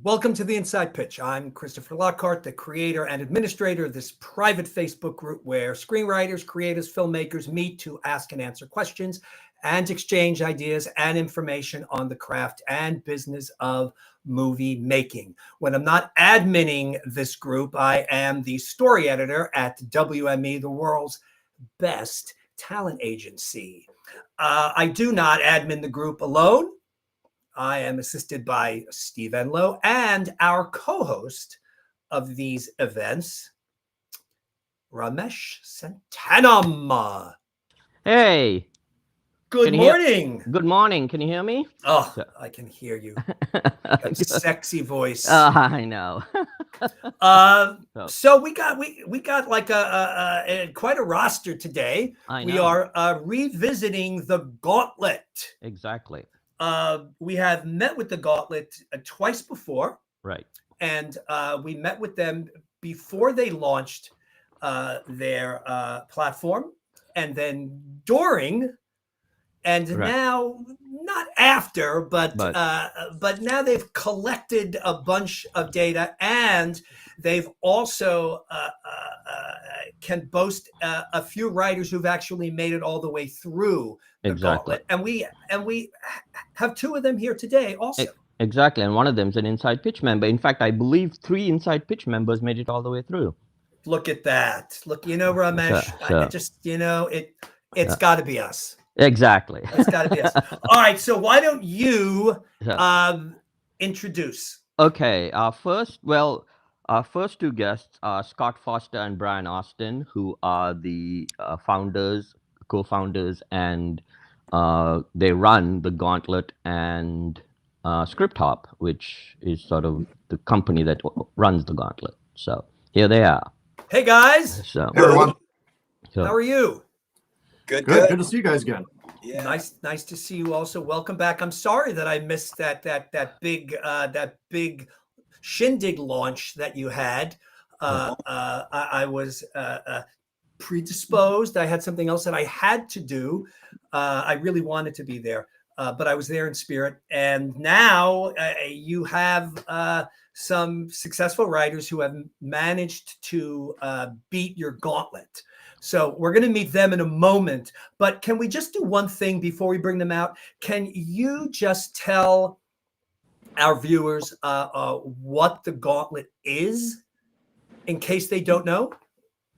Welcome to the Inside Pitch. I'm Christopher Lockhart, the creator and administrator of this private Facebook group where screenwriters, creators, filmmakers meet to ask and answer questions and exchange ideas and information on the craft and business of movie making. When I'm not adminning this group, I am the story editor at WME, the world's best talent agency. I do not admin the group alone. I am assisted by Steve Enlow and our co-host of these events, Ramesh Santanam. Hey. Good morning. Good morning. Can you hear me? Oh, I can hear you. That sexy voice. I know. So we got like a quite a roster today. I know. We are revisiting the Gauntlet. Exactly. We have met with the Gauntlet twice before. Right. And we met with them before they launched their platform, and then during, and right. Now not after, but now they've collected a bunch of data, and they've also can boast a few writers who've actually made it all the way through the Gauntlet. And we have two of them here today also. Exactly. And one of them is an Inside Pitch member. In fact, I believe 3 Inside Pitch members made it all the way through. Look at that. Look, Ramesh, I just, it's got to be us. Exactly. It's got to be us. All right. So why don't you introduce? Okay. Our first 2 guests are Scott Foster and Brian Austin, who are the co-founders, and they run the Gauntlet and Script Hop, which is sort of the company that runs the Gauntlet. So here they are. Hey guys. Hey everyone. How are you? Good to see you guys again. Yeah. Nice to see you also. Welcome back. I'm sorry that I missed that big shindig launch that you had. I was predisposed. I had something else that I had to do. I really wanted to be there, but I was there in spirit. And now you have some successful writers who have managed to beat your Gauntlet. So we're going to meet them in a moment. But can we just do one thing before we bring them out? Can you just tell our viewers what the Gauntlet is, in case they don't know?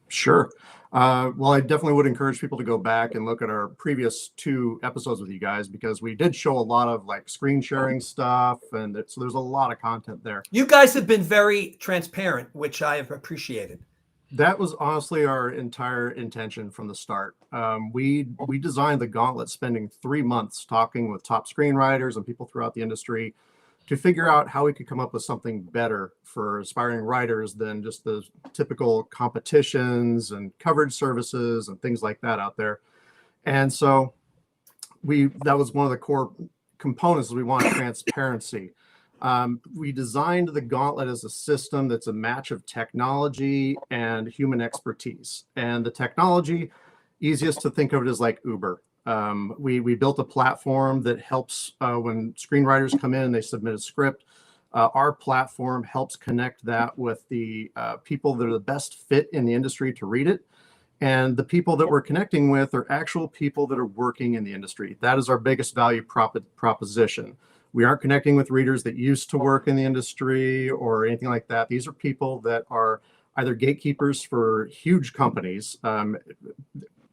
Sure. Well, I definitely would encourage people to go back and look at our previous 2 episodes with you guys, because we did show a lot of like screen sharing stuff, and so there's a lot of content there. You guys have been very transparent, which I have appreciated. That was honestly our entire intention from the start. We designed the Gauntlet spending 3 months talking with top screenwriters and people throughout the industry to figure out how we could come up with something better for aspiring writers than just the typical competitions and coverage services and things like that out there. And so that was one of the core components. We wanted transparency. We designed the Gauntlet as a system that's a match of technology and human expertise. And the technology, easiest to think of it as like Uber. We built a platform that helps when screenwriters come in, they submit a script. Our platform helps connect that with the people that are the best fit in the industry to read it. And the people that we're connecting with are actual people that are working in the industry. That is our biggest value proposition. We aren't connecting with readers that used to work in the industry or anything like that. These are people that are either gatekeepers for huge companies.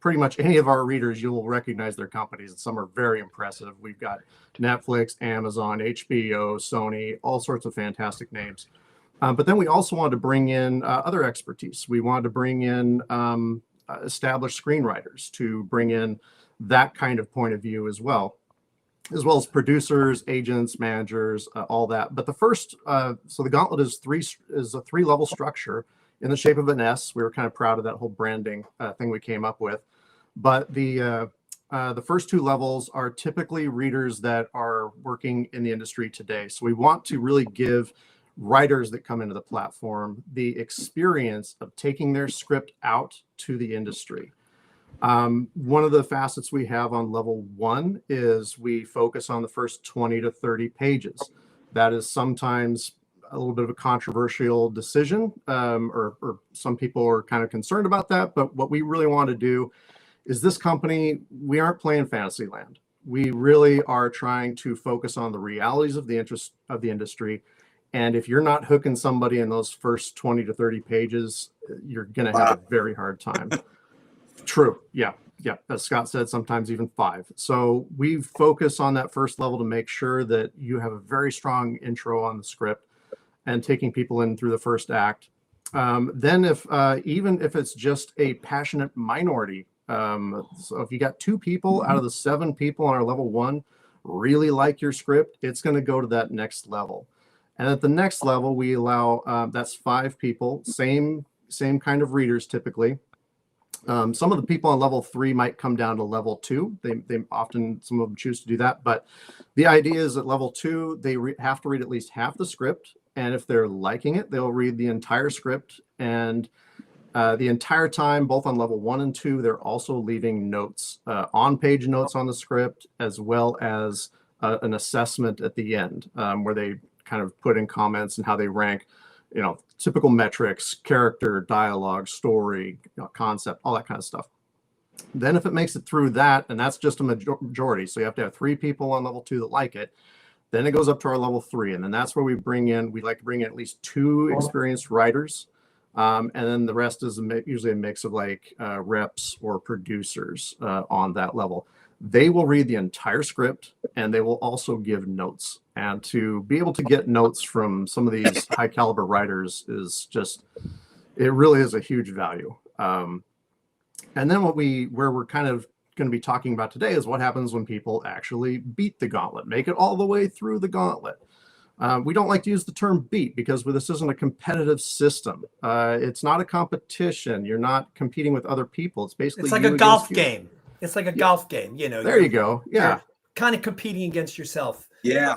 Pretty much any of our readers, you'll recognize their companies, and some are very impressive. We've got Netflix, Amazon, HBO, Sony, all sorts of fantastic names. But then we also wanted to bring in other expertise. We wanted to bring in established screenwriters to bring in that kind of point of view as well as producers, agents, managers, all that. But the first, so the Gauntlet is a 3-level structure in the shape of an S. We were kind of proud of that whole branding thing we came up with. But the first 2 levels are typically readers that are working in the industry today. So we want to really give writers that come into the platform the experience of taking their script out to the industry. One of the facets we have on level 1 is we focus on the first 20 to 30 pages. That is sometimes a little bit of a controversial decision, or some people are kind of concerned about that. But what we really want to do is, this company, we aren't playing Fantasyland. We really are trying to focus on the realities of the industry. And if you're not hooking somebody in those first 20 to 30 pages, you're going to have a very hard time. True. Yeah. As Scott said, sometimes even 5. So we focus on that first level to make sure that you have a very strong intro on the script and taking people in through the first act. Then even if it's just a passionate minority, so if you got 2 people out of the 7 people on our level 1 really like your script, it's going to go to that next level. And at the next level, we allow, that's 5 people, same kind of readers typically. Some of the people on level 3 might come down to level 2. They often, some of them choose to do that. But the idea is at level 2, they have to read at least half the script. And if they're liking it, they'll read the entire script. And the entire time, both on level 1 and 2, they're also leaving notes, on-page notes on the script, as well as an assessment at the end, where they kind of put in comments and how they rank, typical metrics, character, dialogue, story, concept, all that kind of stuff. Then if it makes it through that, and that's just a majority, so you have to have 3 people on level 2 that like it, then it goes up to our level 3. And then that's where we like to bring in at least 2 experienced writers. And then the rest is usually a mix of like reps or producers on that level. They will read the entire script, and they will also give notes. And to be able to get notes from some of these high caliber writers is just, it really is a huge value. And then where we're kind of going to be talking about today is what happens when people actually beat the gauntlet, make it all the way through the gauntlet. We don't like to use the term beat because this isn't a competitive system. It's not a competition. You're not competing with other people. It's basically, it's like a golf game. It's like a golf game, There you go. Yeah. You're kind of competing against yourself. Yeah.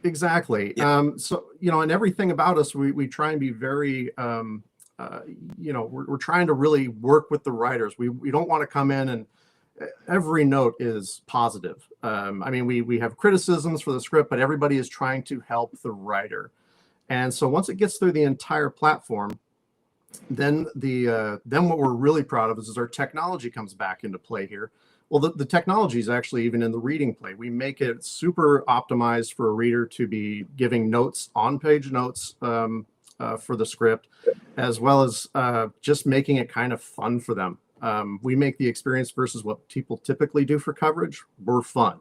Exactly. Yeah. So, and everything about us, we try and be very, we're trying to really work with the writers. We don't want to come in and every note is positive. We have criticisms for the script, but everybody is trying to help the writer. And so once it gets through the entire platform, then what we're really proud of is our technology comes back into play here. Well, the technology is actually even in the reading play. We make it super optimized for a reader to be giving notes, on-page notes for the script, as well as just making it kind of fun for them. We make the experience versus what people typically do for coverage. We're fun.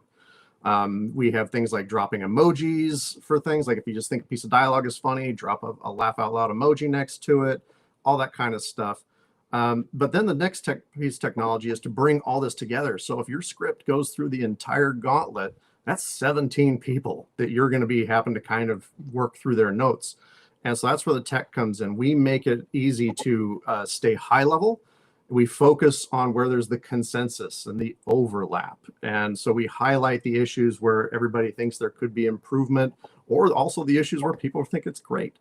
We have things like dropping emojis for things like if you just think a piece of dialogue is funny, drop a laugh out loud emoji next to it, all that kind of stuff. But then the next piece of technology is to bring all this together. So if your script goes through the entire gauntlet, that's 17 people that you're going to be having to kind of work through their notes. And so that's where the tech comes in. We make it easy to stay high level. We focus on where there's the consensus and the overlap. And so we highlight the issues where everybody thinks there could be improvement, or also the issues where people think it's great.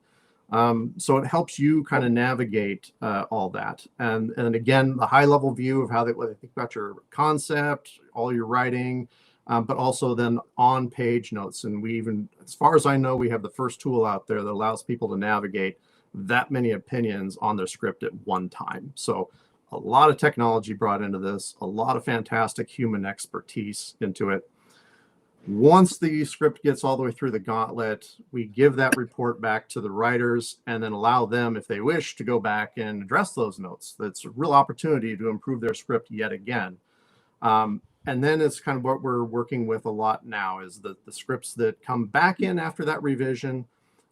So it helps you kind of navigate all that. And again, the high level view of what they think about your concept, all your writing, but also then on page notes. And we even, as far as I know, we have the first tool out there that allows people to navigate that many opinions on their script at one time. So a lot of technology brought into this, a lot of fantastic human expertise into it. Once the script gets all the way through the gauntlet, we give that report back to the writers and then allow them, if they wish, to go back and address those notes. That's a real opportunity to improve their script yet again. And then it's kind of what we're working with a lot now is the scripts that come back in after that revision.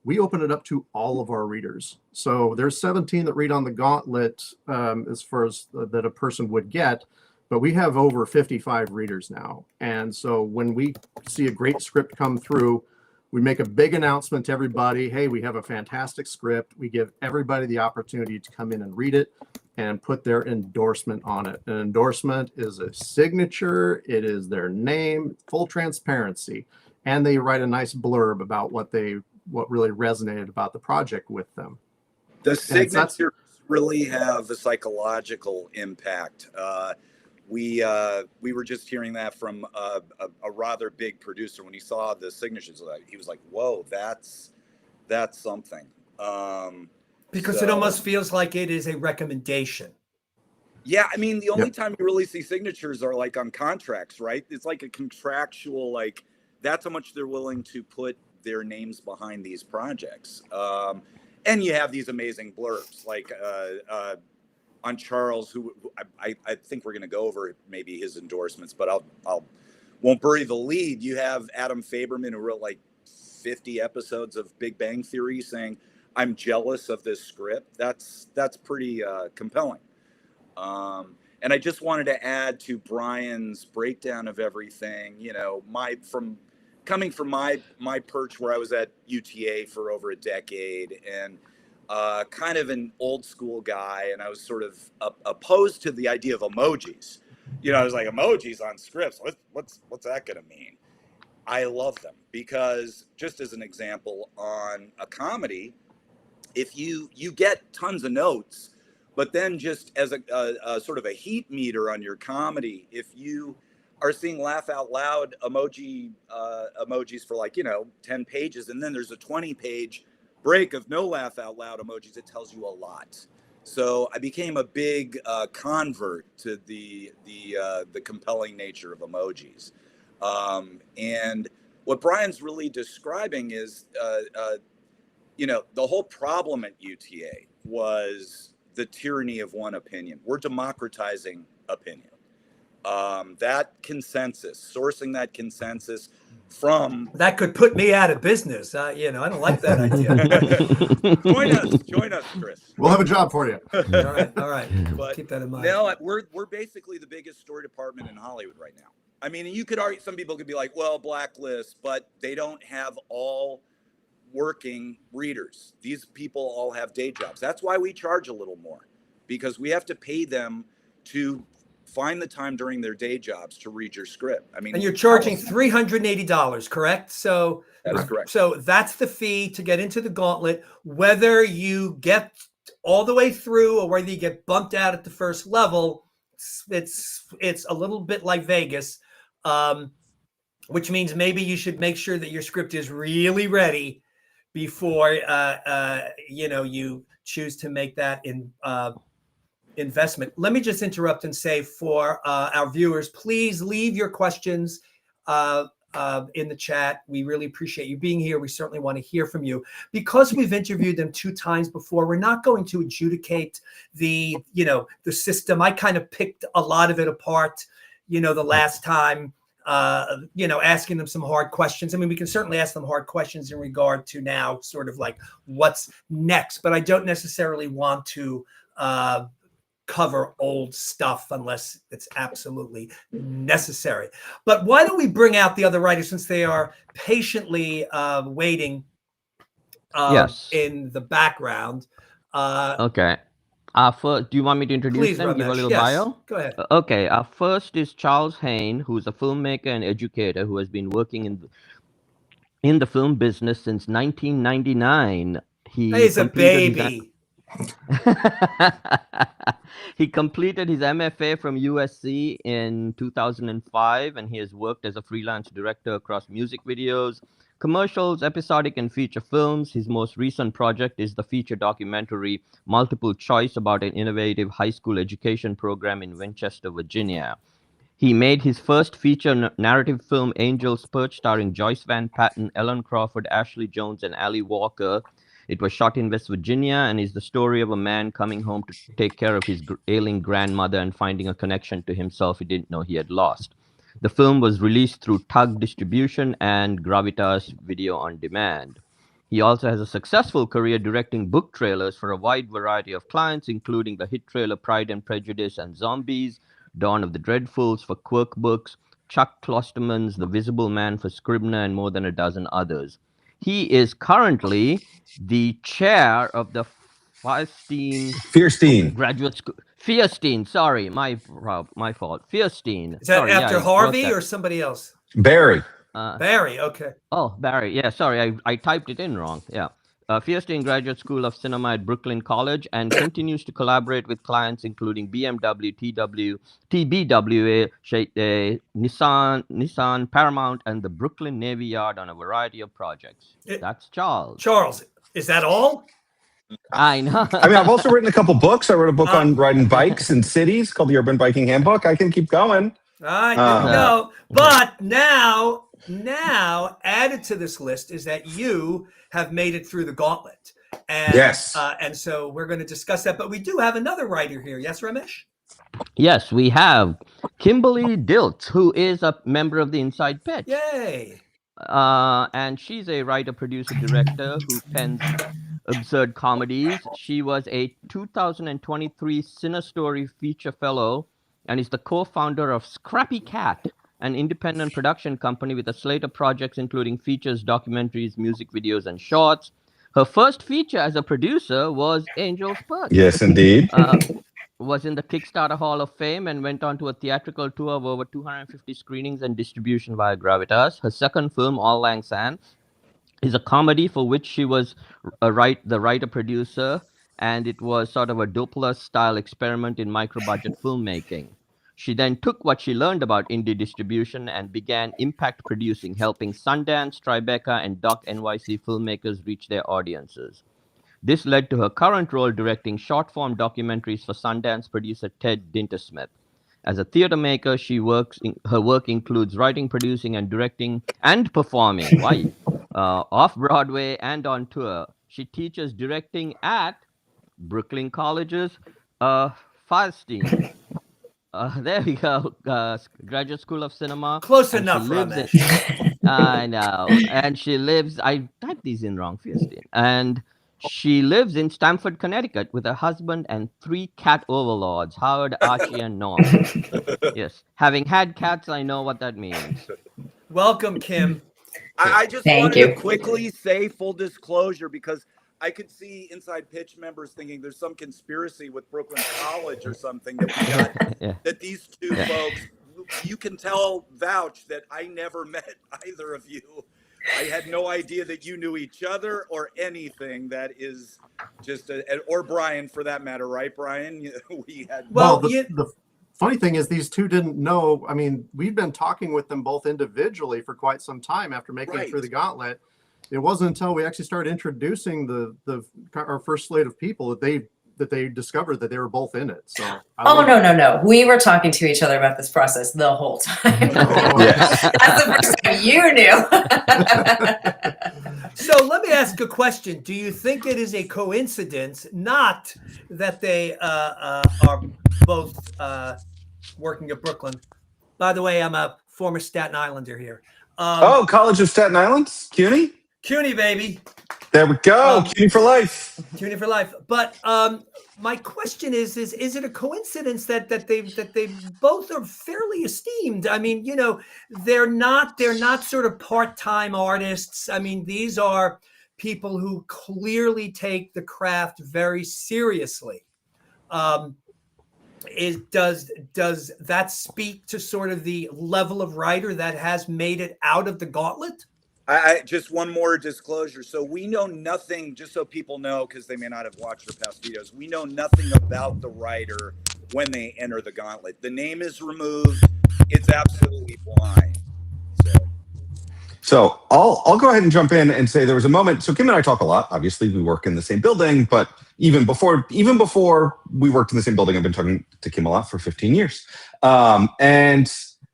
we open it up to all of our readers. So there's 17 that read on the Gauntlet as far as that a person would get, but we have over 55 readers now. And so when we see a great script come through, we make a big announcement to everybody. Hey, we have a fantastic script. We give everybody the opportunity to come in and read it and put their endorsement on it. An endorsement is a signature. It is their name, full transparency. And they write a nice blurb about what really resonated about the project with them. The signatures really have a psychological impact. We were just hearing that from a rather big producer when he saw the signatures. He was like, "Whoa, that's something." Because it almost feels like it is a recommendation. Yeah, I mean, the only time you really see signatures are like on contracts, right? It's like a contractual, like that's how much they're willing to put their names behind these projects. And you have these amazing blurbs, like on Charles, who I think we're going to go over maybe his endorsements, but I'll won't bury the lead. You have Adam Faberman, who wrote like 50 episodes of Big Bang Theory, saying, "I'm jealous of this script." That's pretty compelling. And I just wanted to add to Brian's breakdown of everything. You know, coming from my perch where I was at UTA for over a decade, and kind of an old school guy, and I was sort of opposed to the idea of emojis. You know, I was like, emojis on scripts, what's that going to mean? I love them because, just as an example, on a comedy, if you get tons of notes, but then just as a sort of a heat meter on your comedy, if you are seeing laugh out loud emojis for 10 pages, and then there's a 20-page break of no laugh out loud emojis, it tells you a lot. So I became a big convert to the compelling nature of emojis. And what Brian's really describing is, the whole problem at UTA was the tyranny of one opinion. We're democratizing opinion. That consensus, sourcing that consensus from... That could put me out of business. I don't like that idea. Join us, Chris. We'll have a job for you. All right. But keep that in mind. No, we're basically the biggest story department in Hollywood right now. I mean, you could argue, some people could be like, well, Blacklist, but they don't have all working readers. These people all have day jobs. That's why we charge a little more, because we have to pay them to find the time during their day jobs to read your script. I mean, and you're charging $380, correct? So that is correct. So that's the fee to get into the Gauntlet, whether you get all the way through or whether you get bumped out at the first level. It's a little bit like Vegas, which means maybe you should make sure that your script is really ready before you choose to make that investment. Let me just interrupt and say for our viewers, please leave your questions in the chat. We really appreciate you being here. We certainly want to hear from you. Because we've interviewed them 2 times before, we're not going to adjudicate the system. I kind of picked a lot of it apart, the last time, asking them some hard questions. I mean, we can certainly ask them hard questions in regard to now sort of like what's next, but I don't necessarily want to cover old stuff unless it's absolutely necessary. But why don't we bring out the other writers, since they are patiently waiting in the background. Okay. First, do you want me to introduce them? Ramesh. Give a little Yes, bio? go ahead. Okay. Our first is Charles Haine, who's a filmmaker and educator who has been working in the film business since 1999. He's a baby. He completed his MFA from USC in 2005, and he has worked as a freelance director across music videos, commercials, episodic and feature films. His most recent project is the feature documentary Multiple Choice about an innovative high school education program in Winchester, Virginia. He made his first feature narrative film, Angel's Perch, starring Joyce Van Patten, Ellen Crawford, Ashley Jones, and Ali Walker. It was shot in West Virginia and is the story of a man coming home to take care of his ailing grandmother and finding a connection to himself he didn't know he had lost. The film was released through Tug Distribution and Gravitas Video on Demand. He also has a successful career directing book trailers for a wide variety of clients, including the hit trailer Pride and Prejudice and Zombies, Dawn of the Dreadfuls for Quirk Books, Chuck Klosterman's The Visible Man for Scribner, and more than a dozen others. He is currently the chair of the Fierstein. Graduate School. Fierstein, sorry, my fault. Fierstein. Is that Sorry, after I wrote Harvey that. or somebody else? Barry. Barry, okay. Oh, Barry. Yeah, sorry, I typed it in wrong. Yeah. Fierstein Graduate School of Cinema at Brooklyn College, and continues to collaborate with clients including BMW, TBWA, Nissan, Paramount, and the Brooklyn Navy Yard on a variety of projects. That's Charles. Charles, is that all? I know. I mean, I've also written a couple books. I wrote a book on riding bikes in cities called The Urban Biking Handbook. I can keep going. All right, there we go. But now added to this list is that you have made it through the gauntlet. And, Yes. And so we're going to discuss that. But we do have another writer here. Yes, Ramesh? Yes, we have Kimberly Dilts, who is a member of the Inside Pitch. Yay. And she's a writer, producer, director who pens absurd comedies. She was a 2023 Cinestory Feature Fellow and is the co-founder of Scrappy Cat, an independent production company with a slate of projects including features, documentaries, music videos, and shorts. Her first feature as a producer was Angel's Perch. Yes, indeed. Was in the Kickstarter Hall of Fame and went on to a theatrical tour of over 250 screenings and distribution via Gravitas. Her second film, All Lang Syne, is a comedy for which she was the writer-producer, and it was sort of a Doppler-style experiment in micro-budget filmmaking. She then took what she learned about indie distribution and began impact producing, helping Sundance, Tribeca, and Doc NYC filmmakers reach their audiences. This led to her current role directing short-form documentaries for Sundance producer Ted Dintersmith. As a theater maker, her work includes writing, producing, and directing and performing off-Broadway and on tour. She teaches directing at Brooklyn College's Fierstein. There we go. Graduate School of Cinema. Close enough, Ramesh. I know. And she lives, I typed these in wrong, Fierstein. And she lives in Stamford, Connecticut with her husband and 3 cat overlords, Howard, Archie, and Norman. Yes. Having had cats, I know what that means. Welcome, Kim. I just wanted to quickly say full disclosure, because I could see Inside Pitch members thinking there's some conspiracy with Brooklyn College or something that we got, that these two folks, you can vouch that I never met either of you. I had no idea that you knew each other or anything. That is just or Brian for that matter, right, Brian? We had the funny thing is these two didn't know. I mean, we've been talking with them both individually for quite some time after making it through the gauntlet. It wasn't until we actually started introducing our first slate of people that they discovered that they were both in it. So no. We were talking to each other about this process the whole time. Yes. That's the first time you knew. So let me ask a question. Do you think it is a coincidence, not that they are both working at Brooklyn? By the way, I'm a former Staten Islander here. College of Staten Island? CUNY? CUNY, baby. There we go. CUNY for life. CUNY for life. But my question is it a coincidence that they both are fairly esteemed? I mean, you know, they're not sort of part-time artists. I mean, these are people who clearly take the craft very seriously. Does that speak to sort of the level of writer that has made it out of the gauntlet? I just one more disclosure. So we know nothing, just so people know, because they may not have watched our past videos, we know nothing about the writer when they enter the gauntlet. The name is removed. It's absolutely blind. So I'll go ahead and jump in and say there was a moment. So Kim and I talk a lot. Obviously, we work in the same building, but even before we worked in the same building, I've been talking to Kim a lot for 15 years. And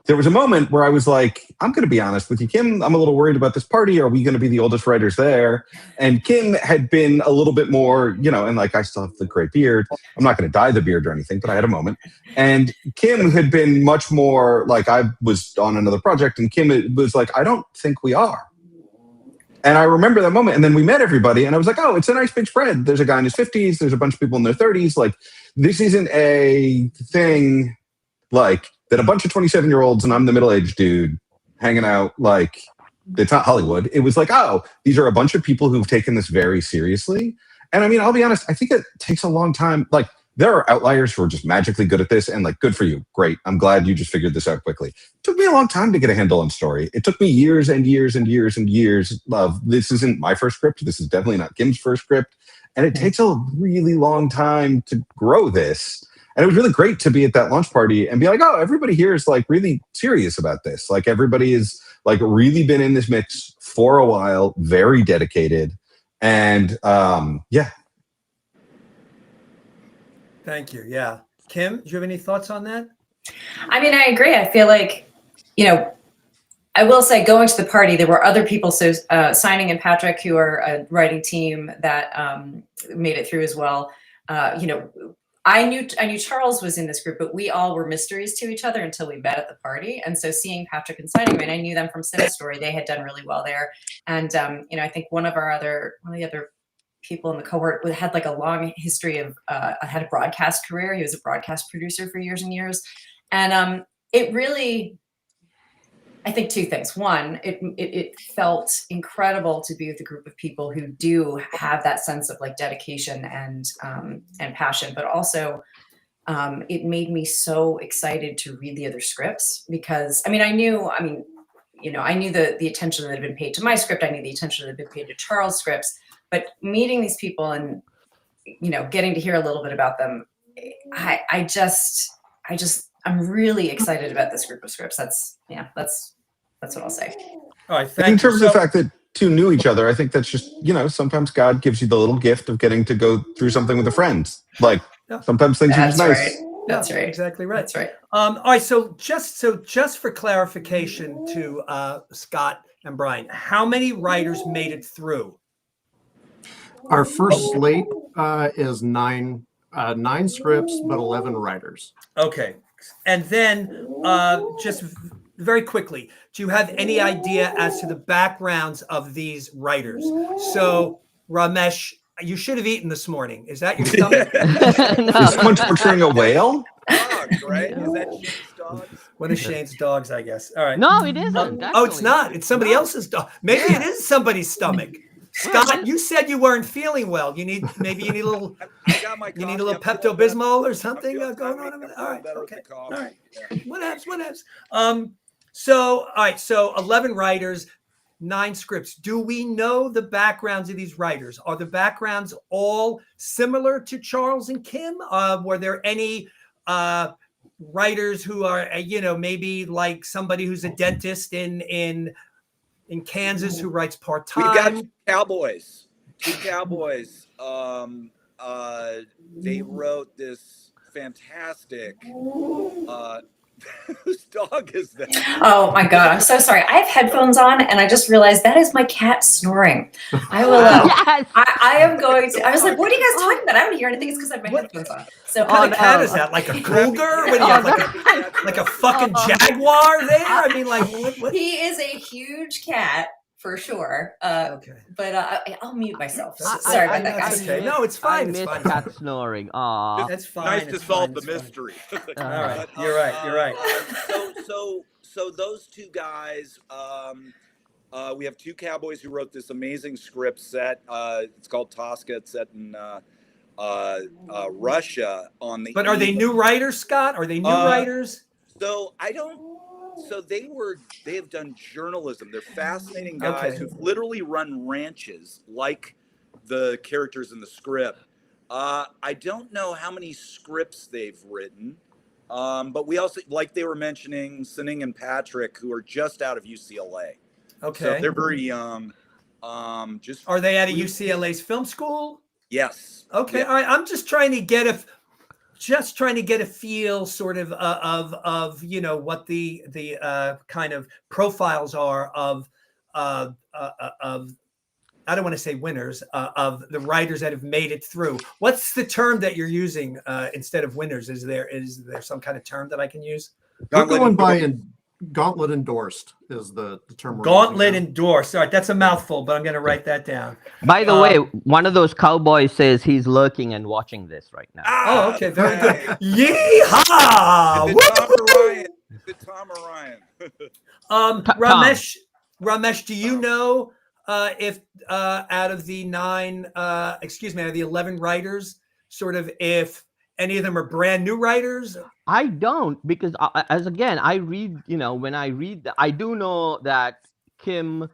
there was a moment where I was like, I'm going to be honest with you, Kim, I'm a little worried about this party. Are we going to be the oldest writers there? And Kim had been a little bit more, you know, and like, I still have the great beard. I'm not going to dye the beard or anything, but I had a moment. And Kim had been much more like, I was on another project and Kim was like, I don't think we are. And I remember that moment. And then we met everybody, and I was like, oh, it's a nice big spread. There's a guy in his 50s. There's a bunch of people in their 30s. Like, this isn't a thing like that a bunch of 27-year-olds and I'm the middle-aged dude hanging out. Like, it's not Hollywood. It was like, oh, these are a bunch of people who've taken this very seriously. And I mean, I'll be honest, I think it takes a long time. Like, there are outliers who are just magically good at this, and like, good for you. Great. I'm glad you just figured this out quickly. It took me a long time to get a handle on story. It took me years and years and years and years of, this isn't my first script. This is definitely not Kim's first script. And it takes a really long time to grow this. And it was really great to be at that launch party and be like, oh, everybody here is like really serious about this. Like, everybody is like really been in this mix for a while, very dedicated. And yeah. Thank you. Yeah. Kim, do you have any thoughts on that? I mean, I agree. I feel like, you know, I will say going to the party, there were other people, so Signing and Patrick, who are a writing team that made it through as well. You know, I knew Charles was in this group, but we all were mysteries to each other until we met at the party. And so seeing Patrick and Signing, I mean, I knew them from Cinestory. They had done really well there. And, you know, I think one of the other people in the cohort had like a long history of had a broadcast career. He was a broadcast producer for years and years. And it really, I think two things. One, it felt incredible to be with a group of people who do have that sense of like dedication and passion, but also it made me so excited to read the other scripts, because I knew the attention that had been paid to my script. I knew the attention that had been paid to Charles' scripts, but meeting these people and, you know, getting to hear a little bit about them, I'm really excited about this group of scripts. That's what I'll say. All right. In terms of the fact that two knew each other, I think that's just, you know, sometimes God gives you the little gift of getting to go through something with a friend. Like, sometimes things are just nice. Right. That's right. Exactly right. That's right. All right. So just for clarification to Scott and Brian, how many writers made it through? Our first slate is nine scripts, but 11 writers. Okay. And then just very quickly, do you have any idea as to the backgrounds of these writers? So, Ramesh, you should have eaten this morning. Is that your stomach? Is someone torturing a whale? Dogs, right? Is that Shane's dogs? One of Shane's dogs, I guess. All right. No, it isn't. Oh, it's not. It's somebody else's dog. Maybe it is somebody's stomach. Scott, you said you weren't feeling well. Maybe you need a little. I got my. You need a little Pepto-Bismol or something going on. All right. Better Okay. with the coffee. All right. Yeah. What else? So, all right. So 11 writers, 9 scripts. Do we know the backgrounds of these writers? Are the backgrounds all similar to Charles and Kim? Were there any writers who are, maybe like somebody who's a dentist in Kansas who writes part-time? We got two cowboys. They wrote this fantastic. Whose dog is that? Oh my God, I'm so sorry. I have headphones on and I just realized that is my cat snoring. I will. Yes. I am going to. I was like, what are you guys talking about? I don't hear anything. It's because I have my headphones on. So What kind of cat is that? Like a cougar? What do you have, like a fucking jaguar there? I mean, like what? He is a huge cat for sure. Okay. But I'll mute myself. Sorry about that, guys. Okay. No, it's fine. I It's miss fine. cat snoring. Aw. That's fine. Nice to it's solve fine, the it's fine. mystery. All right. You're right. You're right. So those two guys, we have two cowboys who wrote this amazing script set. It's called Tosca. It's set in Russia on the. But are they new writers, Scott? Are they new writers? So I don't. So they have done journalism. They're fascinating guys who've literally run ranches like the characters in the script. I don't know how many scripts they've written. But we also, like they were mentioning, Sinning and Patrick, who are just out of UCLA. Okay. So they're very young. Are they at a UCLA's film school? Yes. Okay. Yeah. All right. I'm just trying to get a feel sort of what the kind of profiles are of I don't want to say winners, of the writers that have made it through. What's the term that you're using instead of winners? Is there some kind of term that I can use? We're going by Gauntlet endorsed is the term. We're Gauntlet using now. endorsed. All right, that's a mouthful, but I'm going to write that down. By the way, one of those cowboys says he's lurking and watching this right now. Oh, okay, very good. Okay. Yeehaw! Is it Tom or Woo! Ryan? Is it Tom or Ryan? Ramesh, do you know if out of the out of the 11 writers, sort of if any of them are brand new writers? I don't, because I read, when I read, I do know that Kim,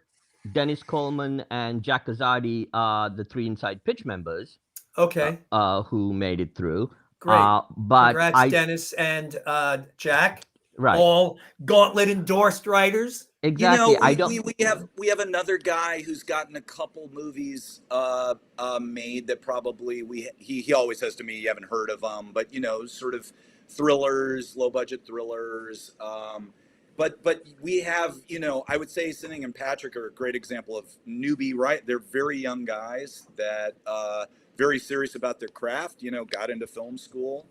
Dennis Coleman, and Jack Azadi are the 3 Inside Pitch members. Okay. Who made it through. Great. But Congrats, Dennis and Jack. Right. All Gauntlet endorsed writers. Exactly. We have another guy who's gotten a couple movies made that probably he always says to me, you haven't heard of them, but sort of thrillers, low budget thrillers. But we have, I would say Sinning and Patrick are a great example of newbie, right? They're very young guys that very serious about their craft, got into film school.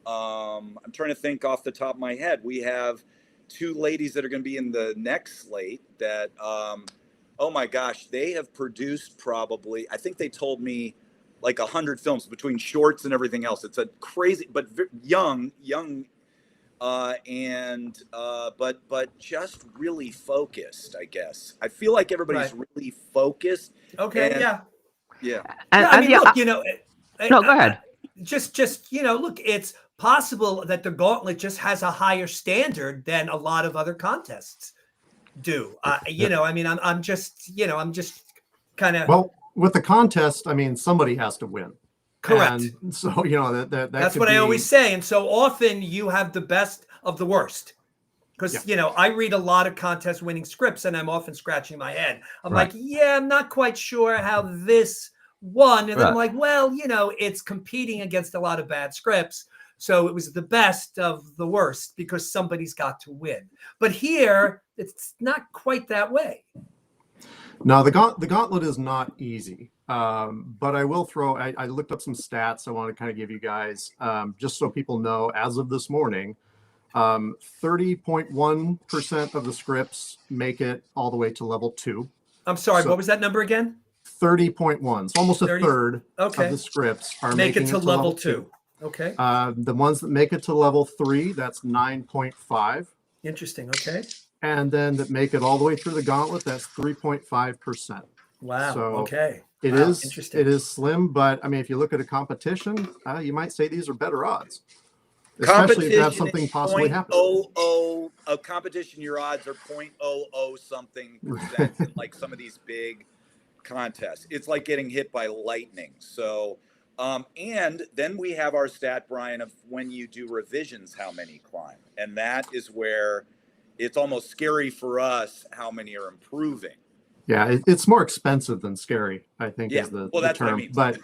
I'm trying to think off the top of my head. We have 2 ladies that are going to be in the next slate that, oh my gosh, they have produced probably, I think they told me like 100 films between shorts and everything else. It's a crazy, but young, but just really focused, I guess. I feel like everybody's really focused. Okay. Yeah. Look, no, go ahead. Just look, it's possible that the Gauntlet just has a higher standard than a lot of other contests do. I'm just kind of. Well, with the contest, somebody has to win. Correct. And so, that's what I always say. And so often you have the best of the worst. Because, I read a lot of contest winning scripts and I'm often scratching my head. I'm like, I'm not quite sure how this won. And then I'm like, well, it's competing against a lot of bad scripts. So it was the best of the worst because somebody's got to win. But here, it's not quite that way. No, the Gauntlet is not easy. But I will throw, I looked up some stats I want to kind of give you guys, just so people know, as of this morning, 30.1% of the scripts make it all the way to level 2. I'm sorry, what was that number again? 30.1. So almost a third of the scripts are making it to level 2. Okay. The ones that make it to level 3, that's 9.5. Interesting. Okay. And then that make it all the way through the Gauntlet, that's 3.5%. Wow. So okay. It is slim, but if you look at a competition, you might say these are better odds. Especially if you have something possibly happen. A competition, your odds are 0.00 something percent in like some of these big contests. It's like getting hit by lightning. So, and then we have our stat, Brian, of when you do revisions, how many climb. And that is where it's almost scary for us how many are improving. Yeah, it's more expensive than scary, I think, is the that's term. What I mean. But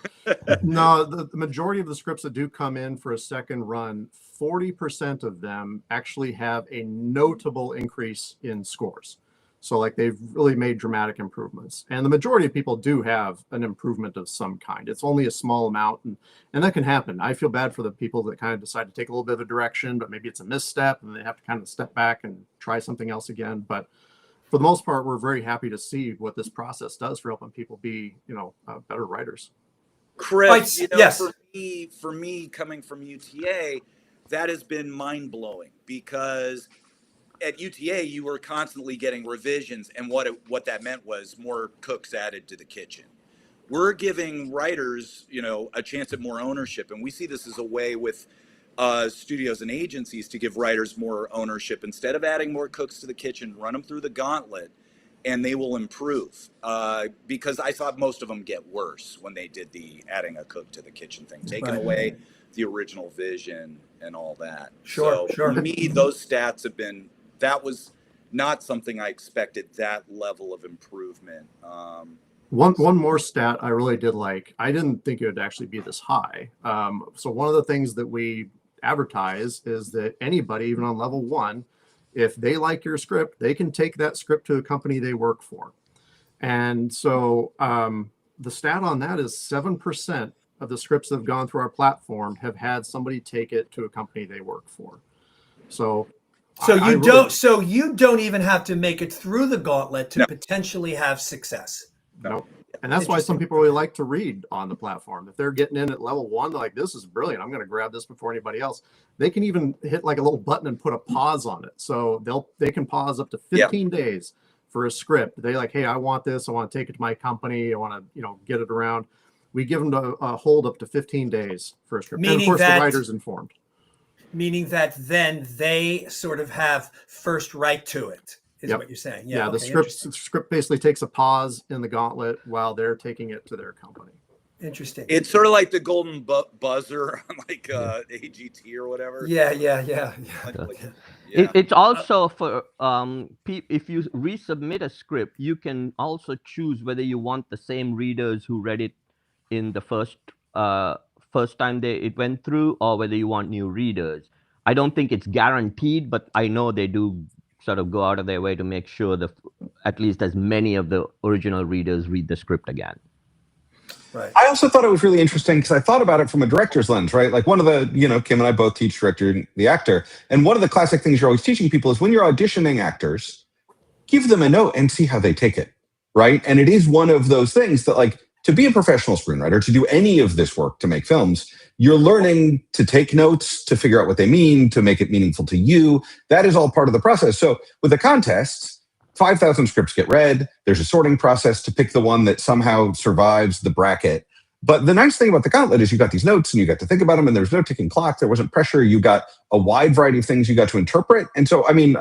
no, the majority of the scripts that do come in for a second run, 40% of them actually have a notable increase in scores. So like they've really made dramatic improvements. And the majority of people do have an improvement of some kind. It's only a small amount, and that can happen. I feel bad for the people that kind of decide to take a little bit of a direction, but maybe it's a misstep and they have to kind of step back and try something else again. But for the most part, we're very happy to see what this process does for helping people be, better writers. Chris, yes. For me, coming from UTA, that has been mind-blowing because at UTA, you were constantly getting revisions, and what that meant was more cooks added to the kitchen. We're giving writers, a chance at more ownership, and we see this as a way with studios and agencies to give writers more ownership. Instead of adding more cooks to the kitchen, run them through the gauntlet and they will improve, because I thought most of them get worse when they did the adding a cook to the kitchen thing, taking away the original vision and all that. Sure. For me, those stats that was not something I expected, that level of improvement. One more stat I really did like. I didn't think it would actually be this high. So one of the things that we advertise is that anybody, even on level 1, if they like your script, they can take that script to a company they work for. And so the stat on that is 7% of the scripts that have gone through our platform have had somebody take it to a company they work for. So So I you really- don't. So you don't even have to make it through the gauntlet to No. potentially have success. Nope. And that's why some Interesting. people really like to read on the platform. If they're getting in at level 1, they're like, this is brilliant. I'm going to grab this before anybody else. They can even hit like a little button and put a pause on it. So they can pause up to 15 days for a script. They like, hey, I want this. I want to take it to my company. I want to, get it around. We give them a hold up to 15 days for a script. And of Meaning course, that- the writer's informed. Meaning that then they sort of have first right to it, is Yep. what you're saying. Yeah, okay, the script basically takes a pause in the gauntlet while they're taking it to their company. Interesting. It's sort of like the golden buzzer on like AGT or whatever. Yeah. It's also for if you resubmit a script, you can also choose whether you want the same readers who read it in the first time it went through, or whether you want new readers. I don't think it's guaranteed, but I know they do sort of go out of their way to make sure that at least as many of the original readers read the script again. Right. I also thought it was really interesting because I thought about it from a director's lens, right? Like one of the, Kim and I both teach director and the actor. And one of the classic things you're always teaching people is when you're auditioning actors, give them a note and see how they take it, right? And it is one of those things that, like, to be a professional screenwriter, to do any of this work, to make films, you're learning to take notes, to figure out what they mean, to make it meaningful to you. That is all part of the process. So with a contest, 5,000 scripts get read. There's a sorting process to pick the one that somehow survives the bracket. But the nice thing about the Gauntlet is you got these notes and you got to think about them, and there's no ticking clock. There wasn't pressure. You got a wide variety of things you got to interpret. And so, I mean,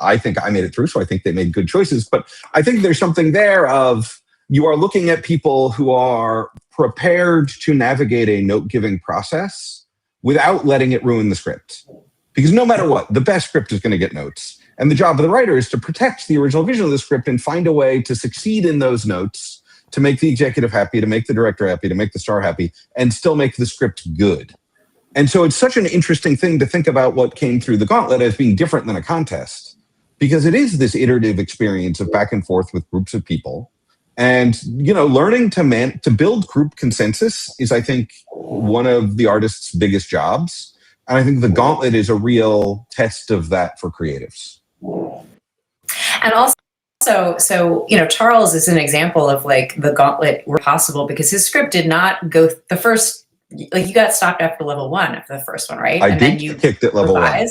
I think I made it through, so I think they made good choices. But I think there's something there of you are looking at people who are prepared to navigate a note-giving process without letting it ruin the script. Because no matter what, the best script is going to get notes. And the job of the writer is to protect the original vision of the script and find a way to succeed in those notes, to make the executive happy, to make the director happy, to make the star happy, and still make the script good. And so it's such an interesting thing to think about what came through the Gauntlet as being different than a contest, because it is this iterative experience of back and forth with groups of people. And, learning to build group consensus is, I think, one of the artist's biggest jobs. And I think the Gauntlet is a real test of that for creatives. And also, so, Charles is an example of like the Gauntlet were possible because his script did not go the first, like you got stopped after level 1 after the first one, right? I did kicked at level 1.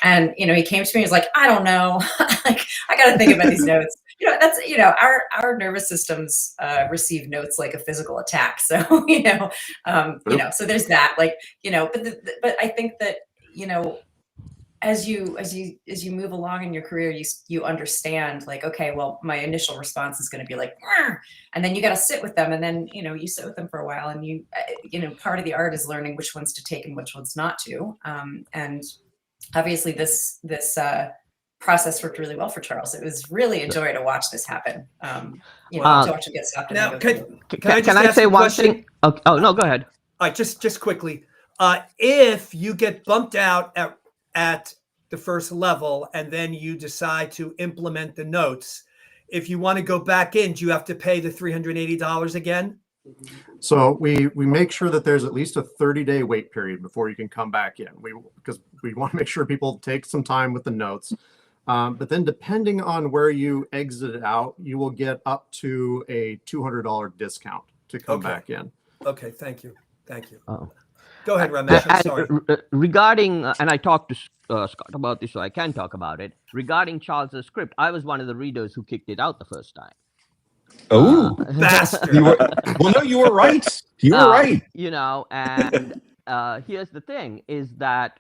And, he came to me and was like, I don't know, like, I got to think about these notes. That's, our nervous systems receive notes like a physical attack. So, so there's that, like, but I think that, as you move along in your career, you understand, like, okay, well, my initial response is going to be like, and then you got to sit with them, and then you sit with them for a while, and you part of the art is learning which ones to take and which ones not to, and obviously this process worked really well for Charles. It was really a joy to watch this happen. To watch him get stopped. Now, can can I say one thing? Oh no, go ahead. All right, just quickly. If you get bumped out at the first level and then you decide to implement the notes, if you want to go back in, do you have to pay the $380 again? So we make sure that there's at least a 30-day wait period before you can come back in. Because we want to make sure people take some time with the notes. But then depending on where you exit out, you will get up to a $200 discount to come back in. Okay, thank you. Oh. Go ahead, Ramesh. I'm sorry. Regarding, and I talked to Scott about this, so I can talk about it. Regarding Charles's script, I was one of the readers who kicked it out the first time. Oh, bastard! You were right. You were right. And here's the thing: is that,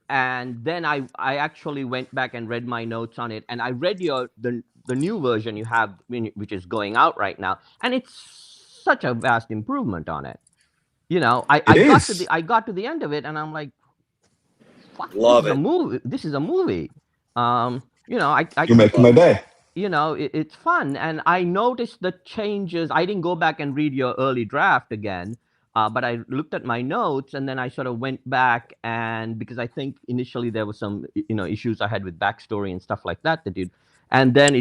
and then I actually went back and read my notes on it, and I read the new version you have, which is going out right now, and it's such a vast improvement on it. I got to the end of it, and I'm like, fuck, Love this is it. a movie. This is a movie. You're making my day. It's fun. And I noticed the changes. I didn't go back and read your early draft again, but I looked at my notes, and then I sort of went back, and because I think initially there was some, issues I had with backstory and stuff like that did. And then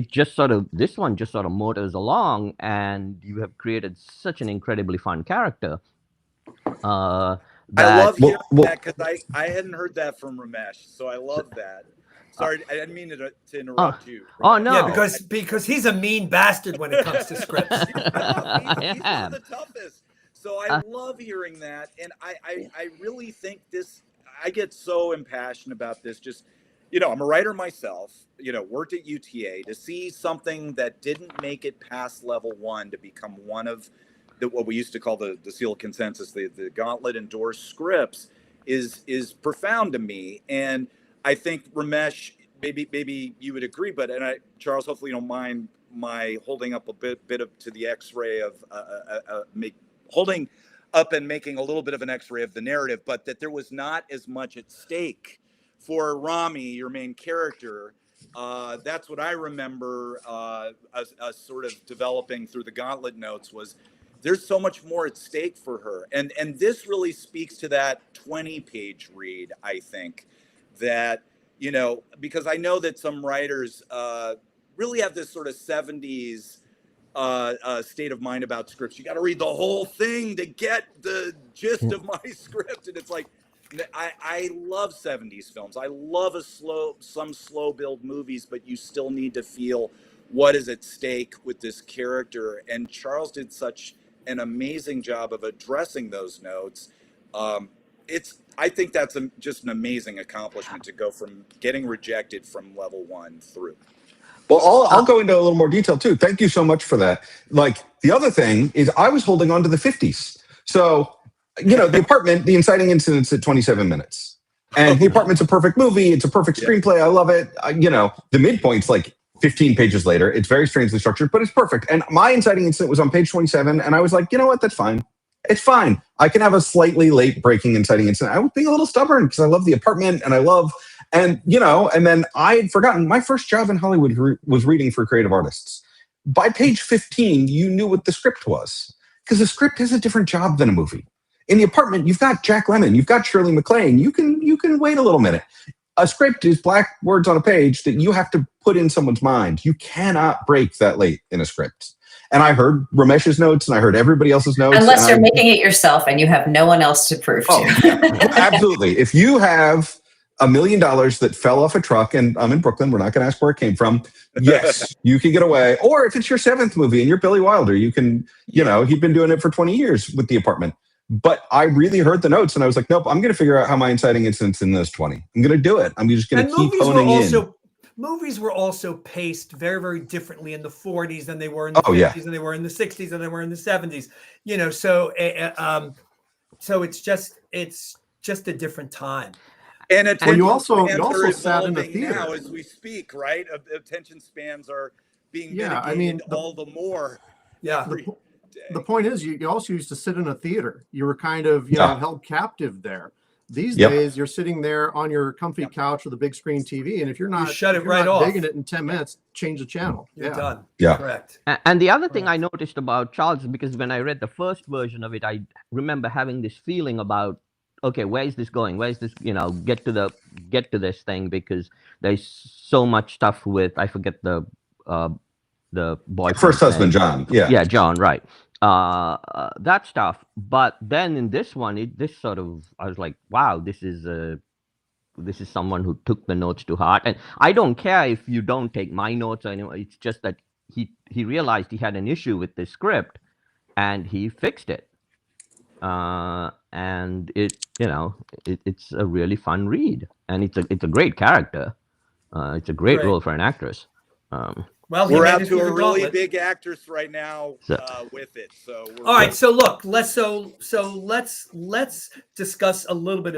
this one just sort of motors along, and you have created such an incredibly fun character. I love hearing that because I hadn't heard that from Ramesh, so I love that. Sorry, I didn't mean to interrupt you. Oh no! Yeah, because he's a mean bastard when it comes to scripts. He's one of the toughest. So I love hearing that, and I really think this. I get so impassioned about this. Just, I'm a writer myself. Worked at UTA. To see something that didn't make it past level 1 to become one of what we used to call the seal of consensus, the Gauntlet endorsed scripts, is profound to me. And I think Ramesh, maybe you would agree, but Charles, hopefully you don't mind my holding up a bit to the X-ray of holding up and making a little bit of an X-ray of the narrative, but that there was not as much at stake for Rami, your main character. That's what I remember us sort of developing through the Gauntlet notes was there's so much more at stake for her. And this really speaks to that 20-page read, I think, that, because I know that some writers really have this sort of 70s state of mind about scripts. You got to read the whole thing to get the gist of my script. And it's like, I love 70s films. I love some slow build movies, but you still need to feel what is at stake with this character. And Charles did such an amazing job of addressing those notes. I think that's just an amazing accomplishment to go from getting rejected from level 1 through. Well, I'll go into a little more detail too. Thank you so much for that. Like the other thing is I was holding on to the 50s. So, The Apartment, the inciting incident's at 27 minutes. And The Apartment's a perfect movie. It's a perfect screenplay. I love it. The midpoint's like 15 pages later. It's very strangely structured, but it's perfect. And my inciting incident was on page 27. And I was like, you know what? That's fine. It's fine. I can have a slightly late breaking inciting incident. I was being a little stubborn because I love The Apartment and and then I had forgotten my first job in Hollywood was reading for creative artists. By page 15, you knew what the script was because the script has a different job than a movie. In The Apartment, you've got Jack Lemmon, you've got Shirley MacLaine. You can wait a little minute. A script is black words on a page that you have to put in someone's mind. You cannot break that late in a script. And I heard Ramesh's notes and I heard everybody else's notes. Unless you're making it yourself and you have no one else to prove to. Yeah, absolutely. If you have $1 million that fell off a truck, and I'm in Brooklyn, we're not going to ask where it came from. Yes, you can get away. Or if it's your 7th movie and you're Billy Wilder, you can, he'd been doing it for 20 years with The Apartment. But I really heard the notes and I was like, nope, I'm going to figure out how my inciting incident's in those 20. I'm going to do it. I'm just going to keep honing in. Movies were also paced very, very differently in the 40s than they were in the 50s, and they were in the 60s, and they were in the 70s. So it's just a different time. And you also sat in a theater now as we speak, right? Attention spans are being mitigated all the more. Yeah. The point is, you also used to sit in a theater. You were kind of held captive there. These days, you're sitting there on your comfy couch with a big screen TV, and if you're not digging it in 10 minutes, change the channel. You're done. Yeah, correct. And the other thing I noticed about Charles, because when I read the first version of it, I remember having this feeling about, okay, where is this going? Where is this? Get to this thing, because there's so much stuff with, I forget the boy first husband, John. Yeah, John, right. That stuff. But then in this one, I was like, wow, this is someone who took the notes to heart. And I don't care if you don't take my notes or anything. It's just that he realized he had an issue with the script and he fixed it. And it's a really fun read, and it's a great character. It's a great role for an actress. Well, we're out to a really big actress right now with it. So all right. So look, let's discuss a little bit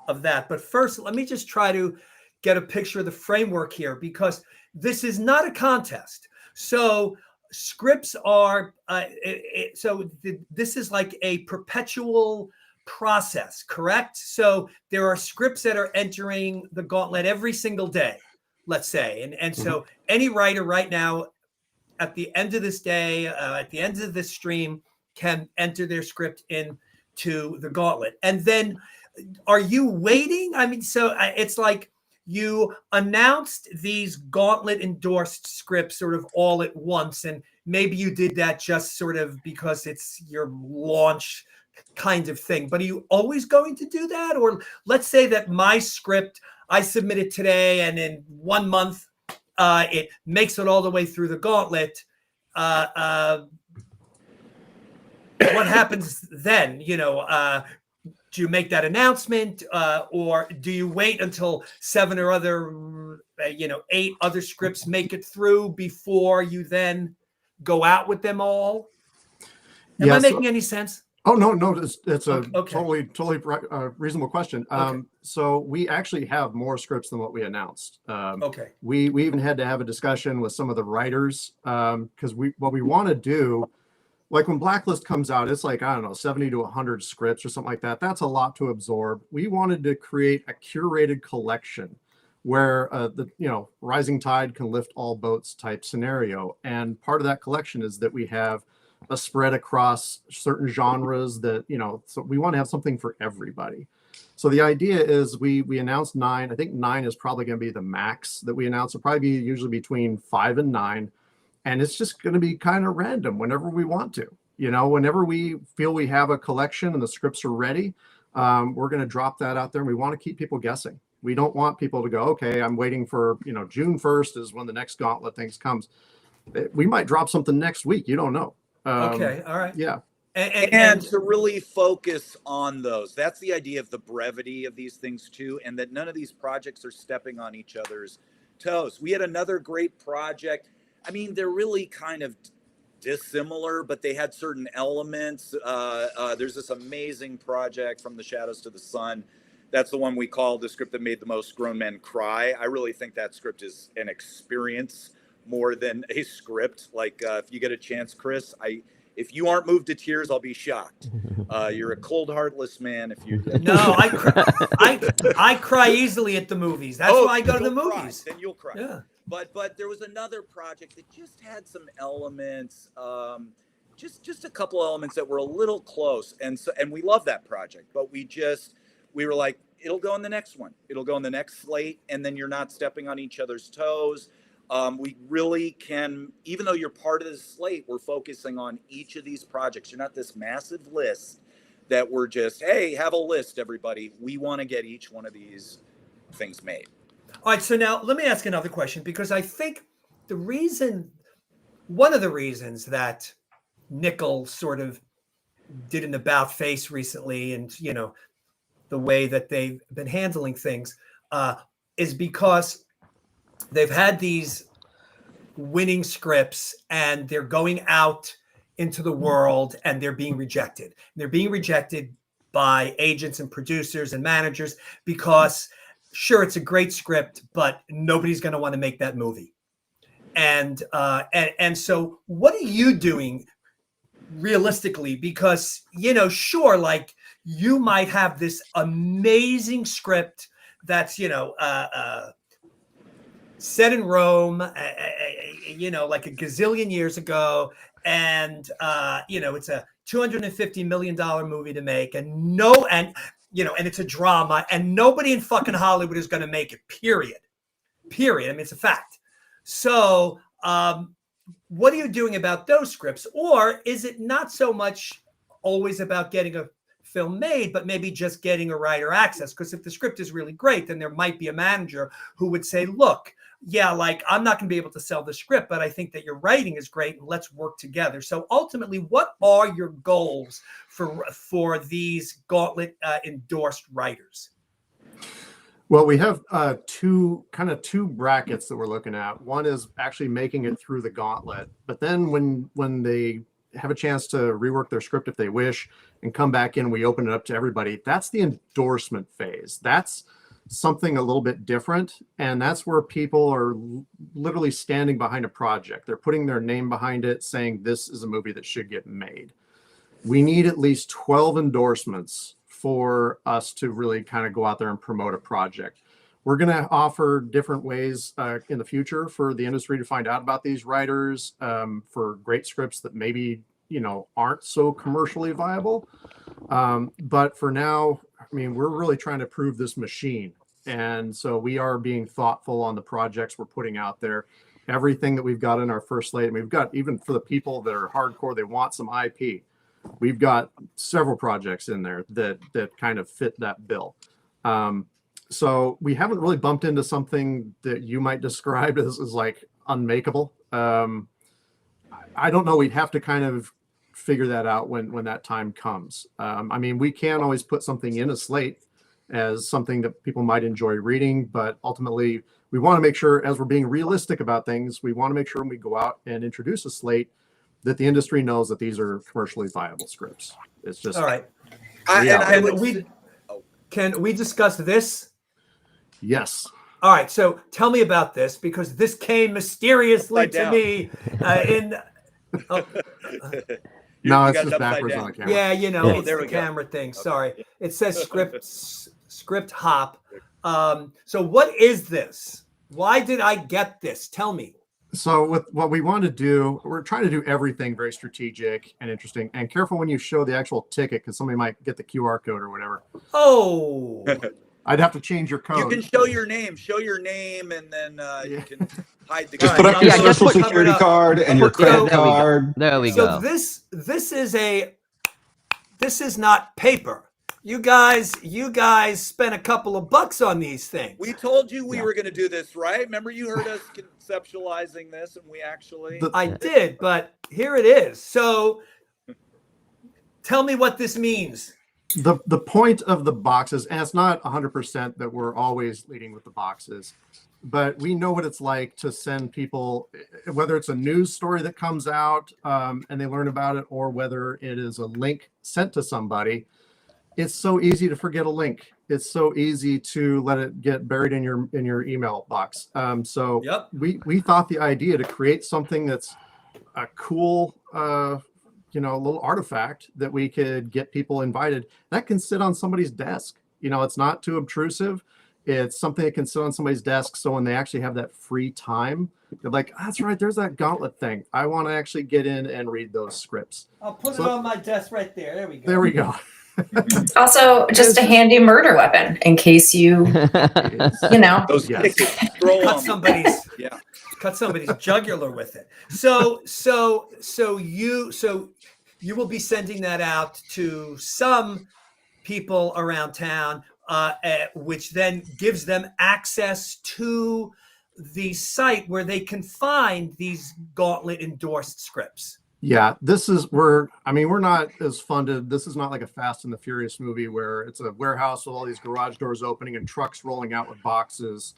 of that. But first, let me just try to get a picture of the framework here, because this is not a contest. So scripts are this is like a perpetual process, correct? So there are scripts that are entering the Gauntlet every single day, let's say, and so any writer right now at the end of this day, at the end of this stream, can enter their script into the Gauntlet. And then are you waiting? I mean, so it's like you announced these Gauntlet endorsed scripts sort of all at once, and maybe you did that just sort of because it's your launch kind of thing. But are you always going to do that? Or let's say that my script, I submit it today, and in 1 month, it makes it all the way through the gauntlet. What happens then? Do you make that announcement, or do you wait until 7 or other, 8 other scripts make it through before you then go out with them all? Am I making any sense? Oh, no, it's a Okay. totally reasonable question. So we actually have more scripts than what we announced. Okay. We even had to have a discussion with some of the writers, because what we want to do, like when Blacklist comes out, it's like, I don't know, 70 to 100 scripts or something like that. That's a lot to absorb. We wanted to create a curated collection where rising tide can lift all boats type scenario. And part of that collection is that we have a spread across certain genres that, so we want to have something for everybody. So the idea is we announced 9. I think 9 is probably going to be the max that we announce. It'll probably be usually between 5 and 9. And it's just going to be kind of random whenever we want to. Whenever we feel we have a collection and the scripts are ready, we're going to drop that out there. And we want to keep people guessing. We don't want people to go, okay, I'm waiting for, June 1st is when the next Gauntlet things comes. We might drop something next week. You don't know. Okay. All right. Yeah. And to really focus on those. That's the idea of the brevity of these things too, and that none of these projects are stepping on each other's toes. We had another great project. I mean, they're really kind of dissimilar, but they had certain elements. There's this amazing project, From the Shadows to the Sun. That's the one we call the script that made the most grown men cry. I really think that script is an experience more than a script. Like, if you get a chance, Chris, if you aren't moved to tears, I'll be shocked. You're a cold, heartless man. If you no, I cry easily at the movies. That's why I go to the movies. Then you'll cry. Yeah. But there was another project that just had some elements, just a couple elements that were a little close, and we love that project. But we were like, it'll go in the next one. It'll go in the next slate, and then you're not stepping on each other's toes. We really can, even though you're part of the slate, we're focusing on each of these projects. You're not this massive list that we're just, hey, have a list, everybody. We want to get each one of these things made. All right. So now let me ask another question, because I think one of the reasons that Nickel sort of did an about face recently, and, the way that they've been handling things, is because they've had these winning scripts and they're going out into the world and they're being rejected. They're being rejected by agents and producers and managers because, sure, it's a great script, but nobody's going to want to make that movie. And so what are you doing realistically? Because, sure, like, you might have this amazing script that's, set in Rome, like a gazillion years ago. And, it's a $250 million movie to make, and it's a drama, and nobody in fucking Hollywood is going to make it, period. I mean, it's a fact. So, what are you doing about those scripts? Or is it not so much always about getting a film made, but maybe just getting a writer access? Because if the script is really great, then there might be a manager who would say, look, yeah, like, I'm not going to be able to sell the script, but I think that your writing is great, and let's work together. So ultimately, what are your goals for these Gauntlet endorsed writers? Well, we have two brackets that we're looking at. One is actually making it through the Gauntlet, but then when they have a chance to rework their script if they wish and come back in, we open it up to everybody. That's the endorsement phase. That's something a little bit different, and that's where people are literally standing behind a project. They're putting their name behind it, saying this is a movie that should get made. We need at least 12 endorsements for us to really kind of go out there and promote a project. We're going to offer different ways in the future for the industry to find out about these writers, for great scripts that maybe, aren't so commercially viable. But for now, I mean, we're really trying to prove this machine. And so we are being thoughtful on the projects we're putting out there. Everything that we've got in our first slate, and we've got, even for the people that are hardcore, they want some IP. we've got several projects in there that kind of fit that bill. So we haven't really bumped into something that you might describe as like unmakeable. I don't know. We'd have to kind of figure that out when that time comes. I mean, we can always put something in a slate as something that people might enjoy reading, but ultimately we want to make sure, as we're being realistic about things, we want to make sure when we go out and introduce a slate that the industry knows that these are commercially viable scripts. It's just all right. Can we discuss this? Yes. All right. So tell me about this, because this came mysteriously to me in. No, it's just backwards on the camera. Yeah, you know, it's there the we go. camera thing. Sorry. It says script hop. So what is this? Why did I get this? Tell me. So with what we want to do, we're trying to do everything very strategic and interesting, and careful when you show the actual ticket, because somebody might get the QR code or whatever. Oh. I'd have to change your code. You can show your name, and then you can hide the. Just put up your social security card and your credit card. There we So go. this is not paper. You guys spent a couple of bucks on these things. We told you we were going to do this, right? Remember, you heard us conceptualizing this, and we actually. I did, but here it is. So tell me what this means. The point of the boxes, and it's not 100% that we're always leading with the boxes, but we know what it's like to send people, whether it's a news story that comes out and they learn about it, or whether it is a link sent to somebody. It's so easy to forget a link. It's so easy to let it get buried in your email box. So Yep. we thought the idea to create something that's a cool little artifact that we could get people invited, that can sit on somebody's desk. It's not too obtrusive. It's something that can sit on somebody's desk. So when they actually have that free time, they're like, that's right, there's that Gauntlet thing. I want to actually get in and read those scripts. I'll put it on my desk right there. There we go. There we go. Also, just a handy murder weapon in case you, Those Yes. tickets, throw Cut them. somebody's Yeah. cut somebody's jugular with it. So you will be sending that out to some people around town, which then gives them access to the site where they can find these Gauntlet endorsed scripts. Yeah, we're not as funded. This is not like a Fast and the Furious movie where it's a warehouse with all these garage doors opening and trucks rolling out with boxes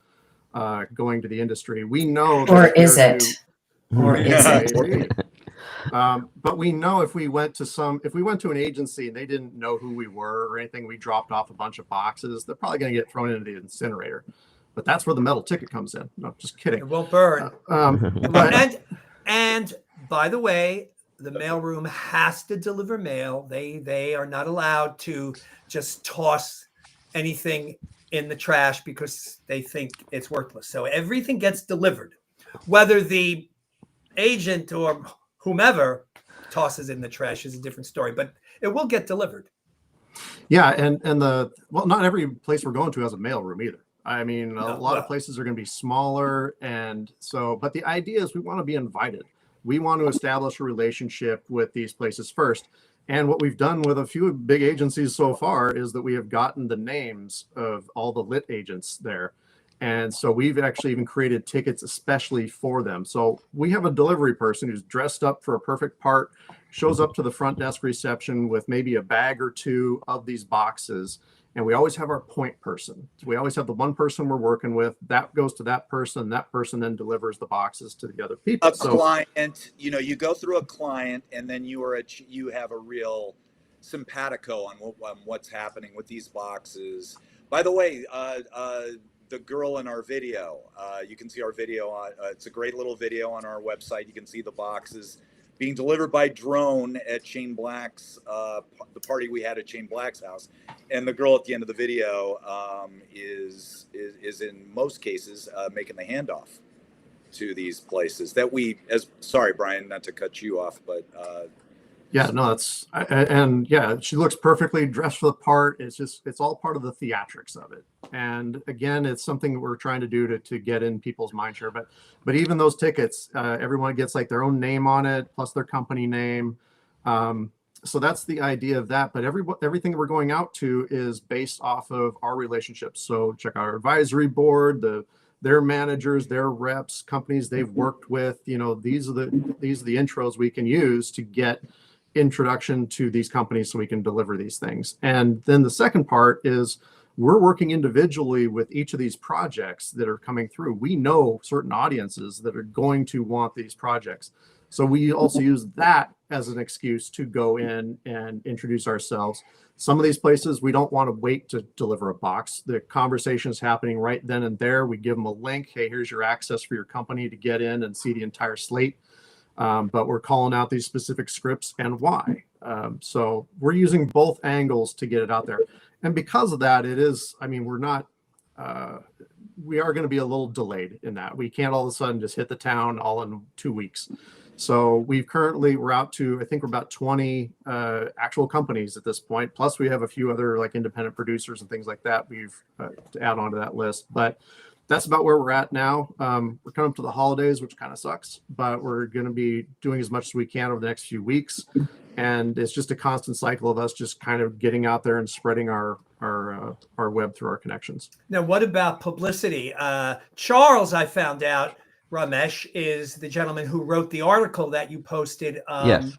going to the industry. We know. or is it? Or is it? But we know if we went to an agency and they didn't know who we were or anything, we dropped off a bunch of boxes, they're probably going to get thrown into the incinerator. But that's where the metal ticket comes in. No, just kidding. It won't burn. But And by the way, the mailroom has to deliver mail. They are not allowed to just toss anything in the trash because they think it's worthless. So everything gets delivered, whether the agent or whomever tosses in the trash is a different story, but it will get delivered. yeah, and not every place we're going to has a mailroom either. I mean, a lot of places are going to be smaller, and so. But the idea is we want to be invited. We want to establish a relationship with these places first. And what we've done with a few big agencies so far is that we have gotten the names of all the lit agents there. And so we've actually even created tickets especially for them. So we have a delivery person who's dressed up for a perfect part, shows up to the front desk reception with maybe a bag or two of these boxes. And we always have our point person. We always have the one person we're working with that goes to that person. That person then delivers the boxes to the other people. Client, you go through a client, and then you have a real simpatico on what's happening with these boxes. By the way, the girl in our video, you can see our video. It's a great little video on our website. You can see the boxes being delivered by drone at Shane Black's, the party we had at Shane Black's house. And the girl at the end of the video is in most cases making the handoff to these places that sorry, Brian, not to cut you off, but yeah, no, she looks perfectly dressed for the part. It's all part of the theatrics of it. And again, it's something that we're trying to do to get in people's mind share. But even those tickets, everyone gets like their own name on it, plus their company name. so that's the idea of that. But everything that we're going out to is based off of our relationships. So check out our advisory board, their managers, their reps, companies they've worked with. These are the intros we can use to get introduction to these companies so we can deliver these things. And then the second part is we're working individually with each of these projects that are coming through. We know certain audiences that are going to want these projects. So we also use that as an excuse to go in and introduce ourselves. Some of these places, we don't want to wait to deliver a box. The conversation is happening right then and there. We give them a link. Hey, here's your access for your company to get in and see the entire slate. But we're calling out these specific scripts and why. So we're using both angles to get it out there. And because of that, we are going to be a little delayed in that. We can't all of a sudden just hit the town all in 2 weeks. So we're out to, I think we're about 20 actual companies at this point. Plus we have a few other like independent producers and things like that we've to add onto that list. But that's about where we're at now. We're coming up to the holidays, which kind of sucks, but we're going to be doing as much as we can over the next few weeks. And it's just a constant cycle of us just kind of getting out there and spreading our web through our connections. Now, what about publicity? Charles, I found out, Ramesh, is the gentleman who wrote the article that you posted Yes.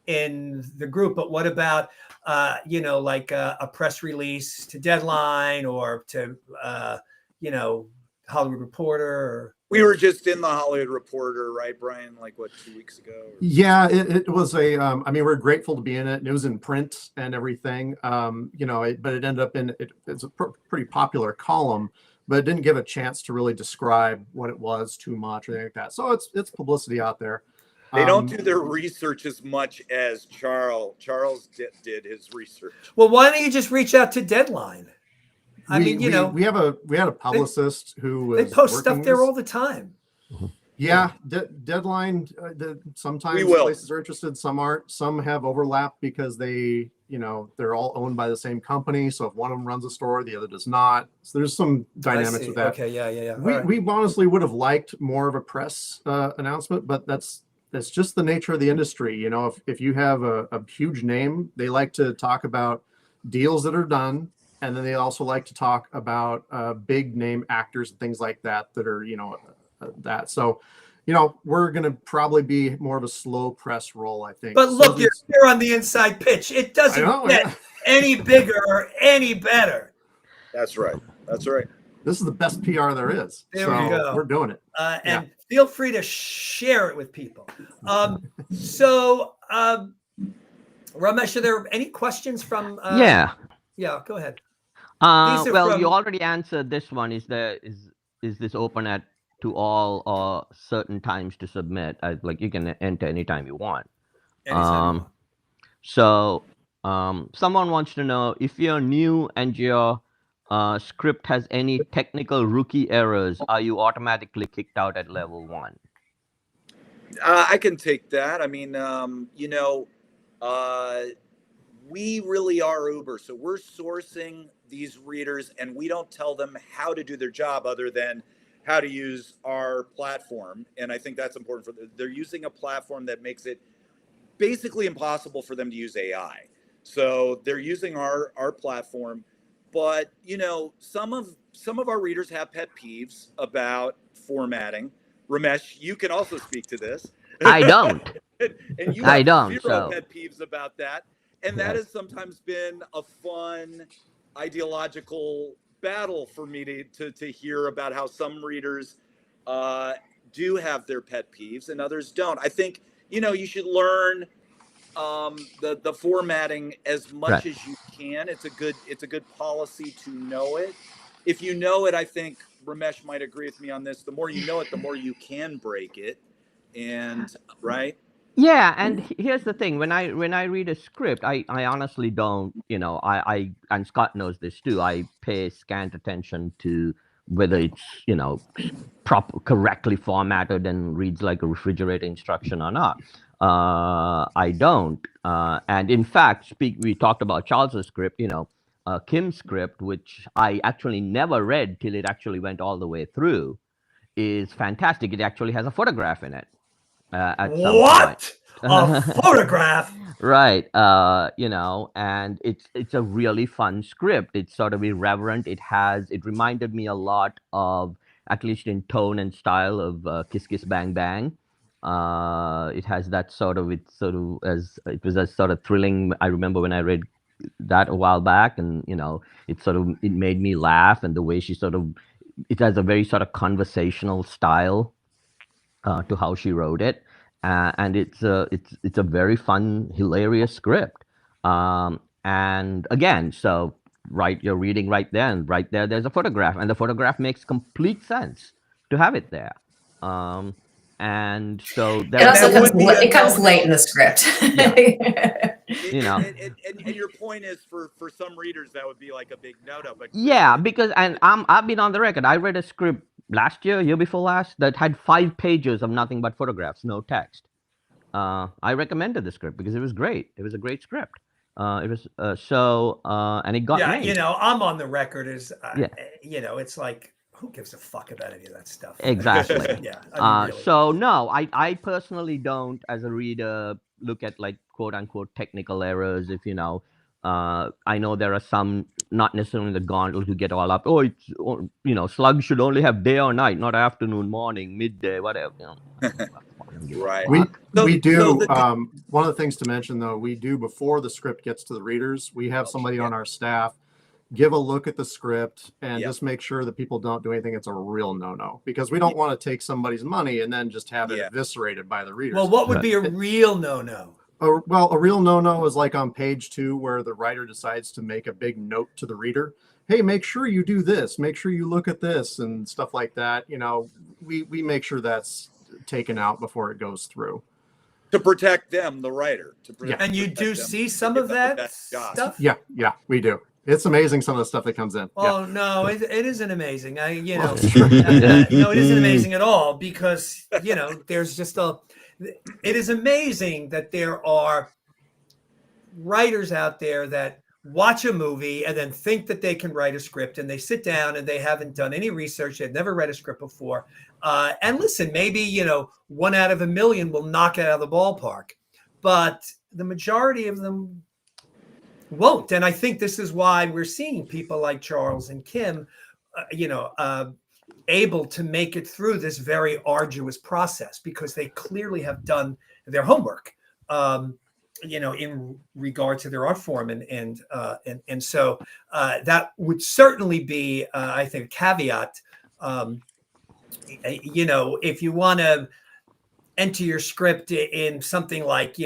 in the group. But what about, like a press release to Deadline or to, Hollywood Reporter? Or... We were just in the Hollywood Reporter, right, Brian? Like what, 2 weeks ago? Yeah, it was we're grateful to be in it, and it was in print and everything. But it ended up it's a pretty popular column, but it didn't give a chance to really describe what it was too much or anything like that. So it's publicity out there. They don't do their research as much as Charles did his research. Well, why don't you just reach out to Deadline? We had a publicist who was they post stuff there all the time. Yeah, Deadline. Sometimes places are interested, some aren't. Some have overlap because they're all owned by the same company. So if one of them runs a store, the other does not. So there's some dynamics with that. Okay, yeah. We honestly would have liked more of a press announcement, but that's just the nature of the industry. If you have a huge name, they like to talk about deals that are done. And then they also like to talk about big name actors and things like that are, that. So, we're going to probably be more of a slow press roll, I think. But look, you're on the inside pitch. It doesn't get any bigger or any better. That's right. This is the best PR there is. There we go. We're doing it. And feel free to share it with people. Ramesh, are there any questions from? Yeah, go ahead. You already answered this one. Is this open to all or certain times to submit? Like you can enter anytime you want. So someone wants to know if you're new and your script has any technical rookie errors, are you automatically kicked out at level 1? I can take that. I mean, we really are Uber. So we're sourcing these readers and we don't tell them how to do their job other than how to use our platform. And I think that's important they're using a platform that makes it basically impossible for them to use AI. So they're using our platform, but some of our readers have pet peeves about formatting. Ramesh, you can also speak to this. I don't. And you I have don't. zero pet peeves about that. And that has sometimes been a fun ideological battle for me to hear about how some readers do have their pet peeves and others don't. I think, you should learn the formatting as much as you can. It's a good policy to know it. If you know it, I think Ramesh might agree with me on this. The more you know it, the more you can break it. And right. Yeah, and here's the thing: when I read a script, I honestly don't, I and Scott knows this too. I pay scant attention to whether it's correctly formatted and reads like a refrigerator instruction or not. I don't, and in fact, we talked about Charles's script, Kim's script, which I actually never read till it actually went all the way through, is fantastic. It actually has a photograph in it. At some point. A photograph. Right. You know, and it's a really fun script. It's sort of irreverent. It reminded me a lot of, at least in tone and style, of Kiss Kiss Bang Bang. It has that sort of, it was a sort of thrilling. I remember when I read that a while back, and you know, it made me laugh, and the way it has a very sort of conversational style to how she wrote it, and it's a very fun, hilarious script. And again, so you're reading right then, right there. There's a photograph, and the photograph makes complete sense to have it there. And so It there, also that comes, would be a it comes no-no. late in the script. You know. And your point is, for some readers that would be like a big no-no, but Yeah, because I've been on the record. I read a script last year before last, that had 5 pages of nothing but photographs, no text. I recommended the script because it was great. It was a great script. It was and it got Yeah, made. you know, I'm on the record as, Yeah. you know, it's like, who gives a fuck about any of that stuff? Exactly. Yeah. I mean, really. So no, I personally don't, as a reader, look at like quote unquote technical errors. If you know, I know there are some, not necessarily in the Gauntlet, who get all up. Oh, you know, slugs should only have day or night, not afternoon, morning, midday, whatever. You know. right. We do. So the- One of the things to mention, though, we do, before the script gets to the readers, we have somebody on our staff give a look at the script and just make sure that people don't do anything that's a real no-no, because we don't want to take somebody's money and then just have it eviscerated by the readers. Well, what would be a real no-no? Well, a real no-no is like on page 2, where the writer decides to make a big note to the reader. Hey, make sure you do this. Make sure you look at this and stuff like that. You know, we make sure that's taken out before it goes through. To protect them, the writer. And you do see some of that stuff? Yeah, we do. It's amazing, some of the stuff that comes in. Oh, no, it isn't amazing. No, it isn't amazing at all, because, you know, there's just it is amazing that there are writers out there that watch a movie and then think that they can write a script, and they sit down and they haven't done any research. They've never read a script before. And listen, maybe, you know, 1 out of a million will knock it out of the ballpark, but the majority of them won't. And I think this is why we're seeing people like Charles and Kim, able to make it through this very arduous process, because they clearly have done their homework, in regard to their art form. And so that would certainly be, I think, a caveat. If you want to enter your script in something like,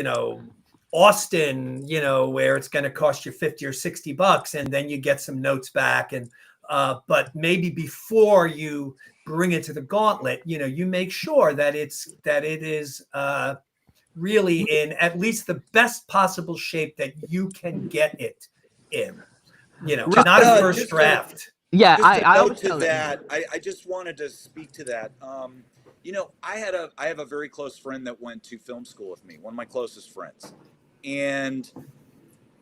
Austin, where it's going to cost you $50 or $60, and then you get some notes back, and but maybe before you bring it to the Gauntlet, you make sure that it is really in at least the best possible shape that you can get it in, not a first draft. Yeah, I just wanted to speak to that. I have a very close friend that went to film school with me, one of my closest friends, and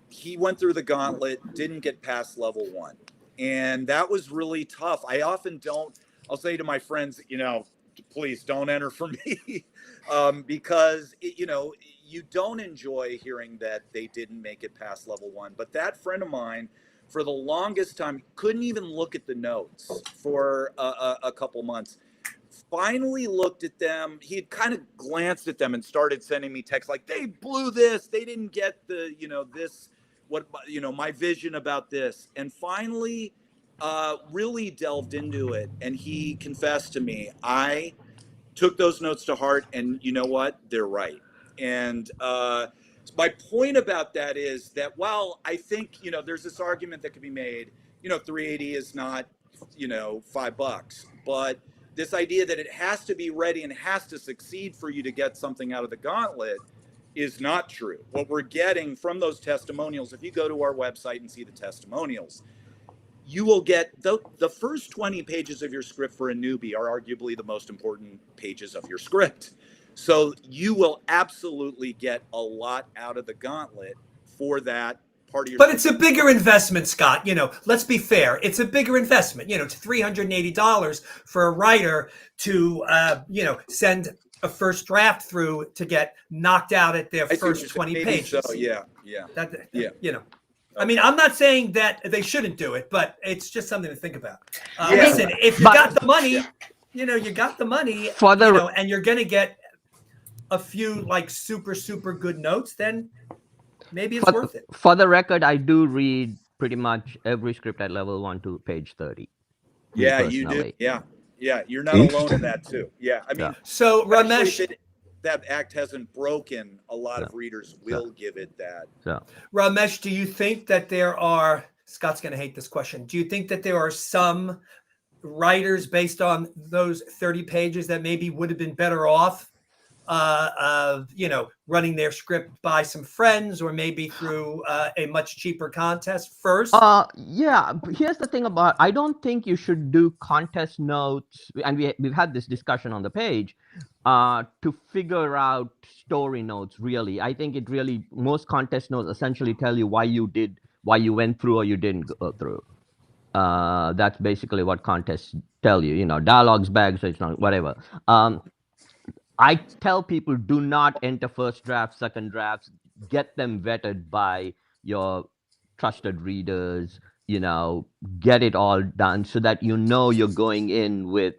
he went through the Gauntlet, didn't get past level 1, and that was really tough. I'll say to my friends, please don't enter for me, because you don't enjoy hearing that they didn't make it past level 1. But that friend of mine, for the longest time, couldn't even look at the notes for a couple months. Finally looked at them. He had kind of glanced at them and started sending me texts like, they blew this. They didn't get the, this, my vision about this. And finally really delved into it. And he confessed to me, I took those notes to heart, and you know what? They're right. And my point about that is that, while I think, there's this argument that could be made, $380 is not, $5, but this idea that it has to be ready and has to succeed for you to get something out of the Gauntlet is not true. What we're getting from those testimonials, if you go to our website and see the testimonials, you will get the first 20 pages of your script for a newbie are arguably the most important pages of your script. So you will absolutely get a lot out of the Gauntlet for that part of your But script. it's a bigger investment, Scott. Let's be fair. It's a bigger investment. It's $380 for a writer to, send a first draft through to get knocked out at their I see what first you're saying. 20 Maybe pages. So yeah. That, Yeah. you know, I mean, I'm not saying that they shouldn't do it, but it's just something to think about. Yeah. Listen, if you But- got the money, Yeah. you got the money, For the- and you're going to get a few like super good notes, then maybe it's worth it. For the record, I do read pretty much every script at level 1 to page 30. me Yeah, you do. personally. Yeah. You're not alone Interesting. in that too. Yeah, I mean, Yeah. So especially Ramesh, if that act hasn't broken, a lot of Yeah. readers will give it that. So Ramesh, do you think that there are, Scott's going to hate this question, do you think that there are some writers based on those 30 pages that maybe would have been better off running their script by some friends or maybe through a much cheaper contest first? yeah, but here's the thing about, I don't think you should do contest notes, and we've had this discussion on the page, to figure out story notes. Really, I think it really, most contest notes essentially tell you why you went through or you didn't go through. That's basically what contests tell you. You know, dialogue's bag, so it's not whatever. I tell people, do not enter first drafts, second drafts. Get them vetted by your trusted readers. You know, get it all done so that you know you're going in with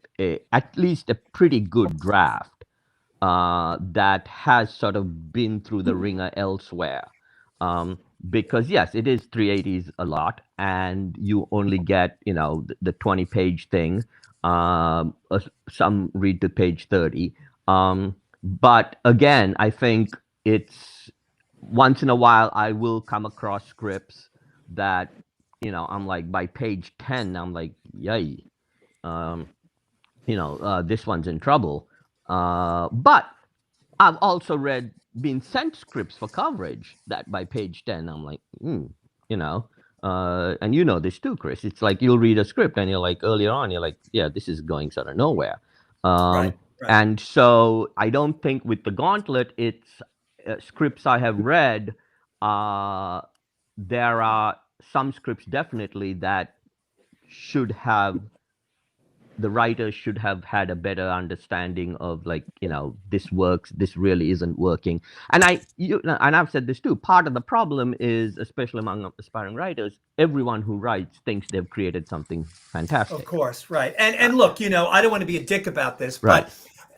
at least a pretty good draft that has sort of been through the ringer elsewhere. Because yes, it is 380s a lot, and you only get, you know, the 20-page thing. Some read to page 30. But again, I think it's once in a while I will come across scripts that, you know, I'm like, by page 10, I'm like, yay, this one's in trouble. But I've also been sent scripts for coverage that by page 10, I'm like, and you know this too, Chris. It's like you'll read a script and you're like, earlier on, you're like, yeah, this is going sort of nowhere. Right. And so I don't think with the Gauntlet, it's scripts I have read. There are some scripts definitely that the writers should have had a better understanding of, like, you know, this works, this really isn't working. And I've said this too. Part of the problem is, especially among aspiring writers, everyone who writes thinks they've created something fantastic. Of course, right. And look, you know, I don't want to be a dick about this, Right.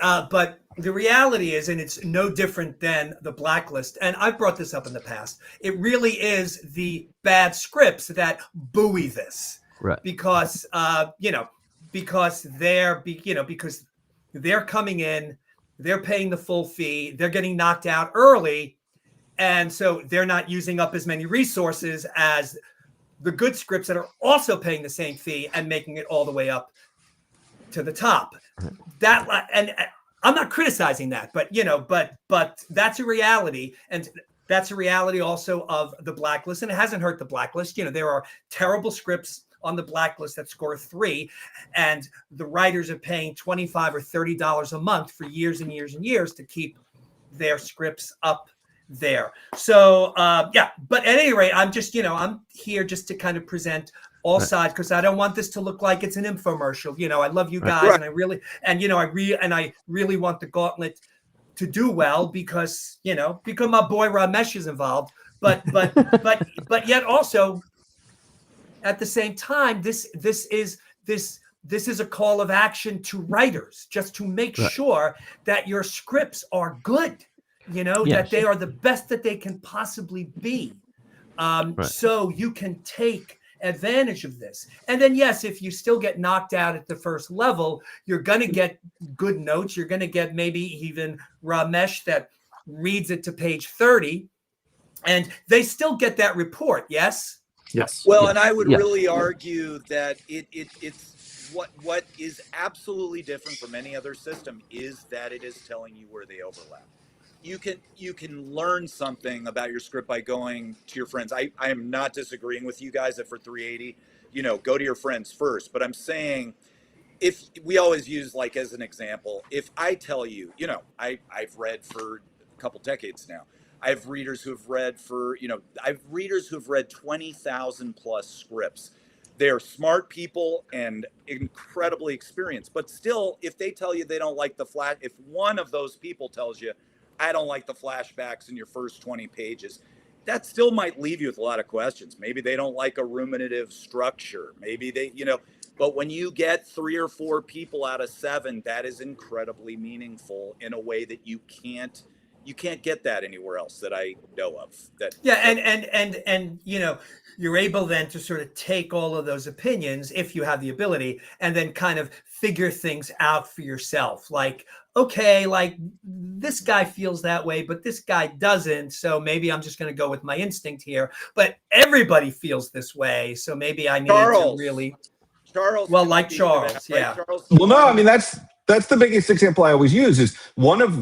but the reality is, and it's no different than the Blacklist, and I've brought this up in the past, it really is the bad scripts that buoy this. Right. Because because they're coming in, they're paying the full fee, they're getting knocked out early, and so they're not using up as many resources as the good scripts that are also paying the same fee and making it all the way up to the top. And I'm not criticizing that, but but that's a reality, and that's a reality also of the Blacklist, and it hasn't hurt the Blacklist. You know, there are terrible scripts on the Blacklist that score 3, and the writers are paying $25 or $30 a month for years and years and years to keep their scripts up there. So but at any rate, I'm just, I'm here just to kind of present all sides, because I don't want this to look like it's an infomercial. You know, I love you guys, and I really want the Gauntlet to do well, because my boy Ramesh is involved, but yet also at the same time, this is a call of action to writers, just to make sure that your scripts are good, that they are the best that they can possibly be. So you can take advantage of this. And then, yes, if you still get knocked out at the first level, you're going to get good notes. You're going to get maybe even Ramesh that reads it to page 30, and they still get that report. Yes. Yes. Well, and I would really argue that it's what is absolutely different from any other system is that it is telling you where they overlap. You can learn something about your script by going to your friends. I am not disagreeing with you guys that for 380, go to your friends first. But I'm saying, if we always use, like, as an example, if I tell you, I've read for a couple decades now. I have readers who have read for, I have readers who have read 20,000 plus scripts. they're smart people and incredibly experienced. But still, if they tell you they don't like the flash, if one of those people tells you, I don't like the flashbacks in your first 20 pages, that still might leave you with a lot of questions. Maybe they don't like a ruminative structure. Maybe they, but when you get 3 or 4 people out of 7, that is incredibly meaningful in a way that you can't get that anywhere else that I know of. And you're able then to sort of take all of those opinions, if you have the ability, and then kind of figure things out for yourself. Like, okay, like this guy feels that way, but this guy doesn't. So maybe I'm just going to go with my instinct here. But everybody feels this way. So maybe I need to really. Charles. Well, like Charles, that, yeah. right, Charles? Well, no, I mean, that's the biggest example I always use is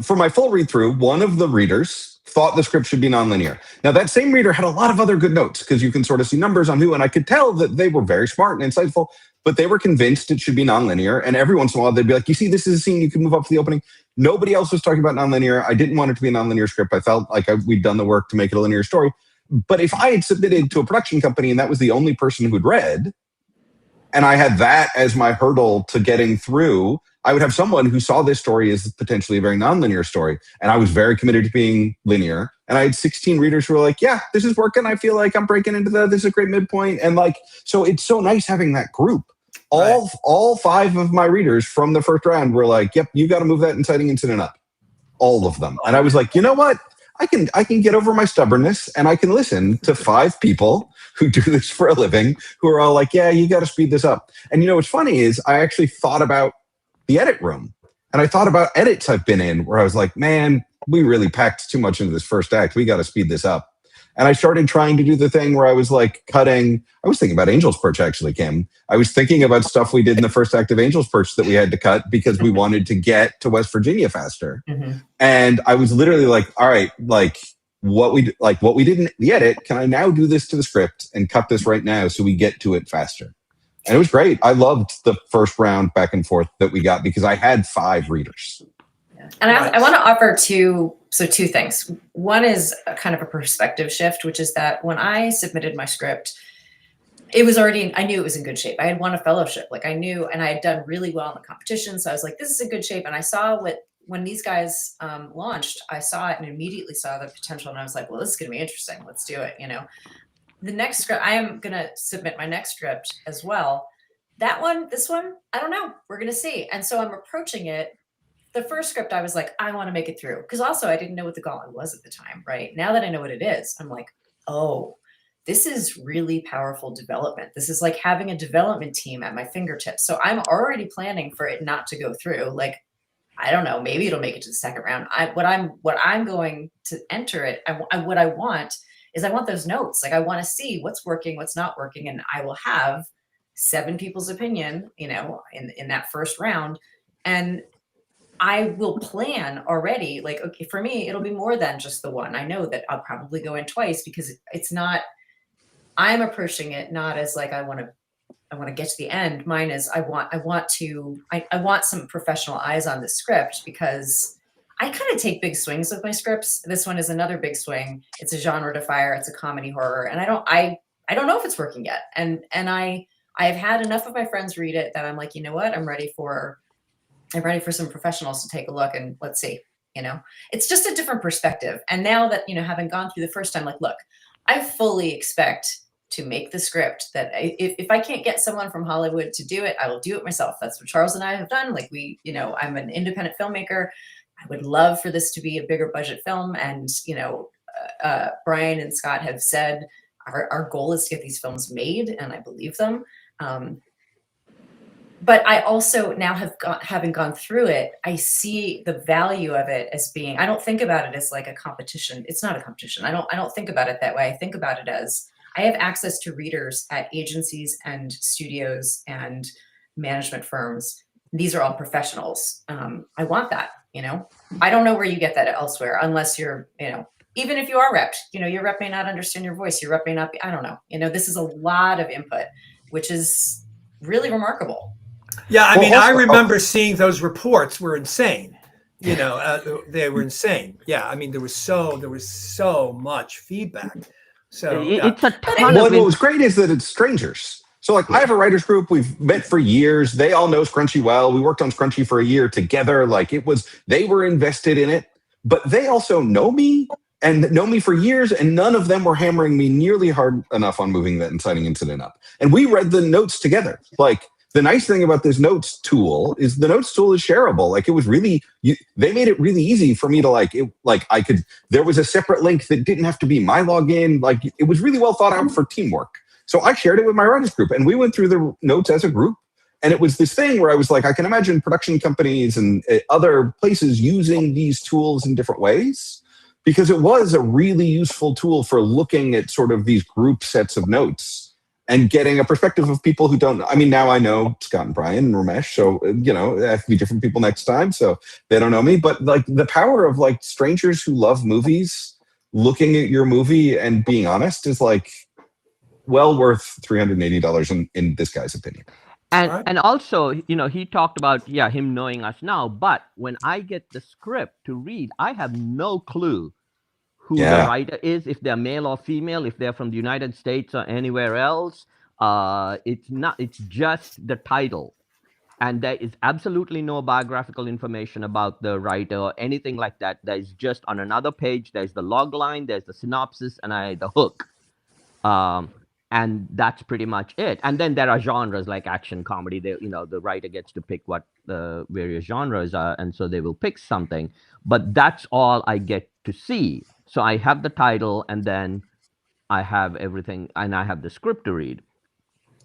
for my full read through, one of the readers thought the script should be nonlinear. Now, that same reader had a lot of other good notes because you can sort of see numbers on who, and I could tell that they were very smart and insightful, but they were convinced it should be nonlinear. And every once in a while, they'd be like, you see, this is a scene, you can move up to the opening. Nobody else was talking about nonlinear. I didn't want it to be a nonlinear script. I felt like we'd done the work to make it a linear story. But if I had submitted to a production company and that was the only person who'd read, and I had that as my hurdle to getting through, I would have someone who saw this story as potentially a very nonlinear story. And I was very committed to being linear. And I had 16 readers who were like, yeah, this is working. I feel like I'm breaking into this is a great midpoint. And like, so it's so nice having that group. All 5 of my readers from the first round were like, yep, you got to move that inciting incident up. All of them. And I was like, you know what? I can get over my stubbornness and I can listen to 5 people who do this for a living who are all like, yeah, you got to speed this up. And what's funny is I actually thought about the edit room and I thought about edits I've been in where I was like, man, we really packed too much into this first act. We got to speed this up. And I started trying to do the thing where I was like cutting. I was thinking about Angel's Perch, actually, Kim. I was thinking about stuff we did in the first act of Angel's Perch that we had to cut because we wanted to get to West Virginia faster. Mm-hmm. And I was literally like, all right, like what we did in the edit, can I now do this to the script and cut this right now so we get to it faster? And it was great. I loved the first round back and forth that we got because I had 5 readers. And I want to offer two things. One is a kind of a perspective shift, which is that when I submitted my script, it was already, I knew it was in good shape. I had won a fellowship. Like I knew, and I had done really well in the competition. So I was like, this is in good shape. And I saw when these guys launched, I saw it and immediately saw the potential. And I was like, well, this is going to be interesting. Let's do it. The next script, I am going to submit my next script as well. This one, I don't know. We're going to see. And so I'm approaching it. The first script, I was like, I want to make it through. Because also I didn't know what the Gauntlet was at the time, right? Now that I know what it is, I'm like, oh, this is really powerful development. This is like having a development team at my fingertips. So I'm already planning for it not to go through. Like, I don't know, maybe it'll make it to the second round. What I'm going to enter it, what I want is I want those notes. Like I want to see what's working, what's not working. And I will have 7 people's opinion, in that first round. And I will plan already, like, okay, for me, it'll be more than just the one. I know that I'll probably go in twice because it's not, I'm approaching it not as like, I want to get to the end. Mine is, I want some professional eyes on the script because I kind of take big swings with my scripts. This one is another big swing. It's a genre defier. It's a comedy horror. And I don't know if it's working yet. And I have had enough of my friends read it that I'm like, you know what? I'm ready for some professionals to take a look and let's see, it's just a different perspective. And now that, having gone through the first time, like, look, I fully expect to make the script that if I can't get someone from Hollywood to do it, I will do it myself. That's what Charles and I have done. Like I'm an independent filmmaker. I would love for this to be a bigger budget film. And, Brian and Scott have said our goal is to get these films made, and I believe them. But I also now having gone through it, I see the value of it as being, I don't think about it as like a competition. It's not a competition. I don't think about it that way. I think about it as I have access to readers at agencies and studios and management firms. These are all professionals. I want that, I don't know where you get that elsewhere unless you're, even if you are repped, your rep may not understand your voice. Your rep may not be, I don't know. This is a lot of input, which is really remarkable. Yeah, I mean, I remember seeing those reports were insane. They were insane. Yeah, I mean, there was so much feedback. So it's a ton what was great is that it's strangers. So like I have a writers group. We've met for years. They all know Scrunchy well. We worked on Scrunchy for a year together. Like they were invested in it, but they also know me and know me for years. And none of them were hammering me nearly hard enough on moving that inciting incident up. And we read the notes together. Like the nice thing about this notes tool is the notes tool is shareable. Like it was really, they made it really easy for me to there was a separate link that didn't have to be my login. Like it was really well thought out for teamwork. So I shared it with my writers group and we went through the notes as a group. And it was this thing where I was like, I can imagine production companies and other places using these tools in different ways, because it was a really useful tool for looking at sort of these group sets of notes and getting a perspective of people who don't. I mean, now I know Scott and Brian and Ramesh, so, it have to be different people next time. So they don't know me, but like the power of like strangers who love movies, looking at your movie and being honest is like, well worth $380 in this guy's opinion. And also, he talked about him knowing us now, but when I get the script to read, I have no clue who the writer is, if they're male or female, if they're from the United States or anywhere else. It's just the title. And there is absolutely no biographical information about the writer or anything like that. There's just on another page, there's the log line, there's the synopsis, and the hook. And that's pretty much it. And then there are genres like action, comedy. The writer gets to pick what the various genres are, and so they will pick something. But that's all I get to see. So I have the title, and then I have everything, and I have the script to read.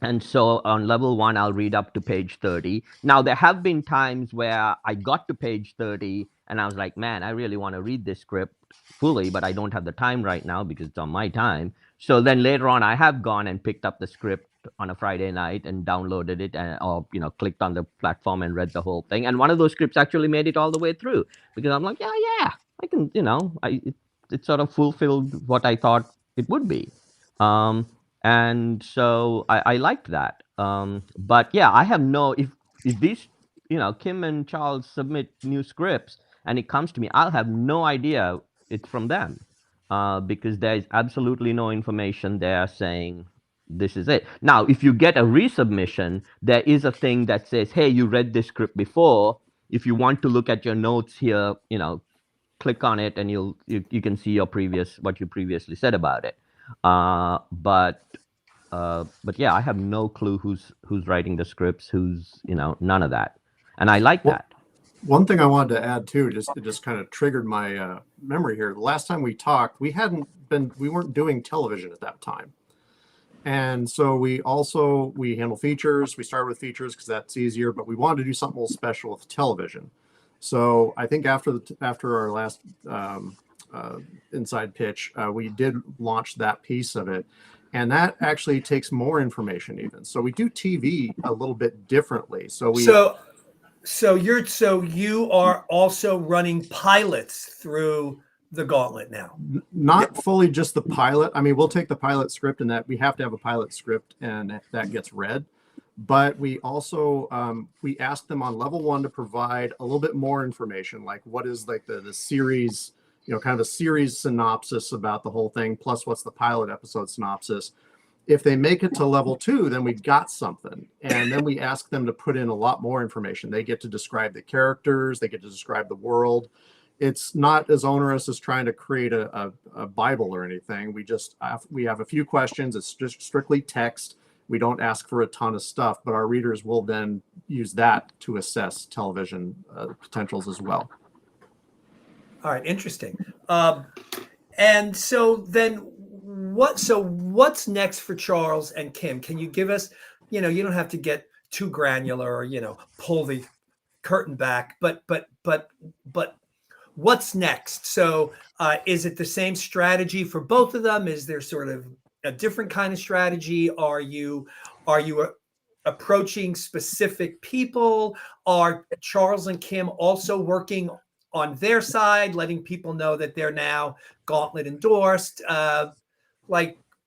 And so on level 1, I'll read up to page 30. Now, there have been times where I got to page 30, and I was like, man, I really want to read this script fully, but I don't have the time right now because it's on my time. So then later on, I have gone and picked up the script on a Friday night and downloaded it, or clicked on the platform and read the whole thing. And one of those scripts actually made it all the way through, because I'm like, yeah, I can, it sort of fulfilled what I thought it would be. And so I liked that. But yeah, I have if these, Kim and Charles submit new scripts and it comes to me, I'll have no idea it's from them. Because there is absolutely no information there saying this is it. Now, if you get a resubmission, there is a thing that says, hey, you read this script before. If you want to look at your notes here, click on it and you can see what you previously said about it. But yeah, I have no clue who's writing the scripts, who's, none of that. And I like that. One thing I wanted to add too, it just kind of triggered my memory here. The last time we talked, we weren't doing television at that time. And so we handle features. We started with features because that's easier, but we wanted to do something a little special with television. So I think after our last inside pitch, we did launch that piece of it. And that actually takes more information even. So we do TV a little bit differently. So you are also running pilots through the Gauntlet now. Not fully just the pilot. I mean, we'll take the pilot script and that we have to have a pilot script and that gets read. But we also, we asked them on level 1 to provide a little bit more information, like what is like the series, kind of a series synopsis about the whole thing, plus what's the pilot episode synopsis. If they make it to level 2, then we've got something. And then we ask them to put in a lot more information. They get to describe the characters. They get to describe the world. It's not as onerous as trying to create a Bible or anything. We have a few questions. It's just strictly text. We don't ask for a ton of stuff, but our readers will then use that to assess television potentials as well. All right, interesting. And so then what's next for Charles and Kim? Can you give us, you don't have to get too granular or, pull the curtain back, but what's next? So is it the same strategy for both of them? Is there sort of a different kind of strategy? Are you approaching specific people? Are Charles and Kim also working on their side, letting people know that they're now Gauntlet endorsed?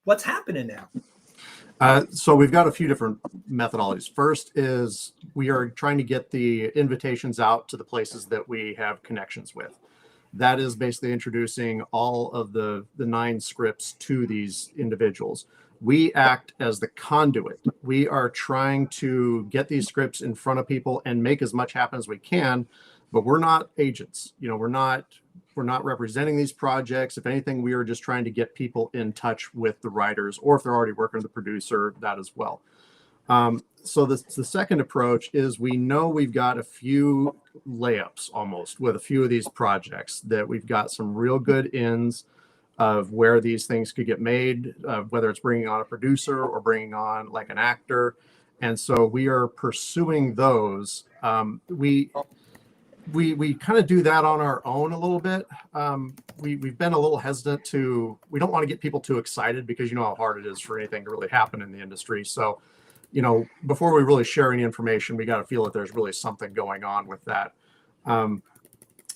What's happening now? So we've got a few different methodologies. First is we are trying to get the invitations out to the places that we have connections with. That is basically introducing all of the 9 scripts to these individuals. We act as the conduit. We are trying to get these scripts in front of people and make as much happen as we can, but we're not agents. We're not representing these projects. If anything, we are just trying to get people in touch with the writers, or if they're already working with the producer, that as well. So the second approach is, we know we've got a few layups almost with a few of these projects, that we've got some real good ins of where these things could get made, whether it's bringing on a producer or bringing on like an actor. And so we are pursuing those. We kind of do that on our own a little bit. We've been a little hesitant we don't want to get people too excited, because you know how hard it is for anything to really happen in the industry. So, before we really share any information, we got to feel that there's really something going on with that.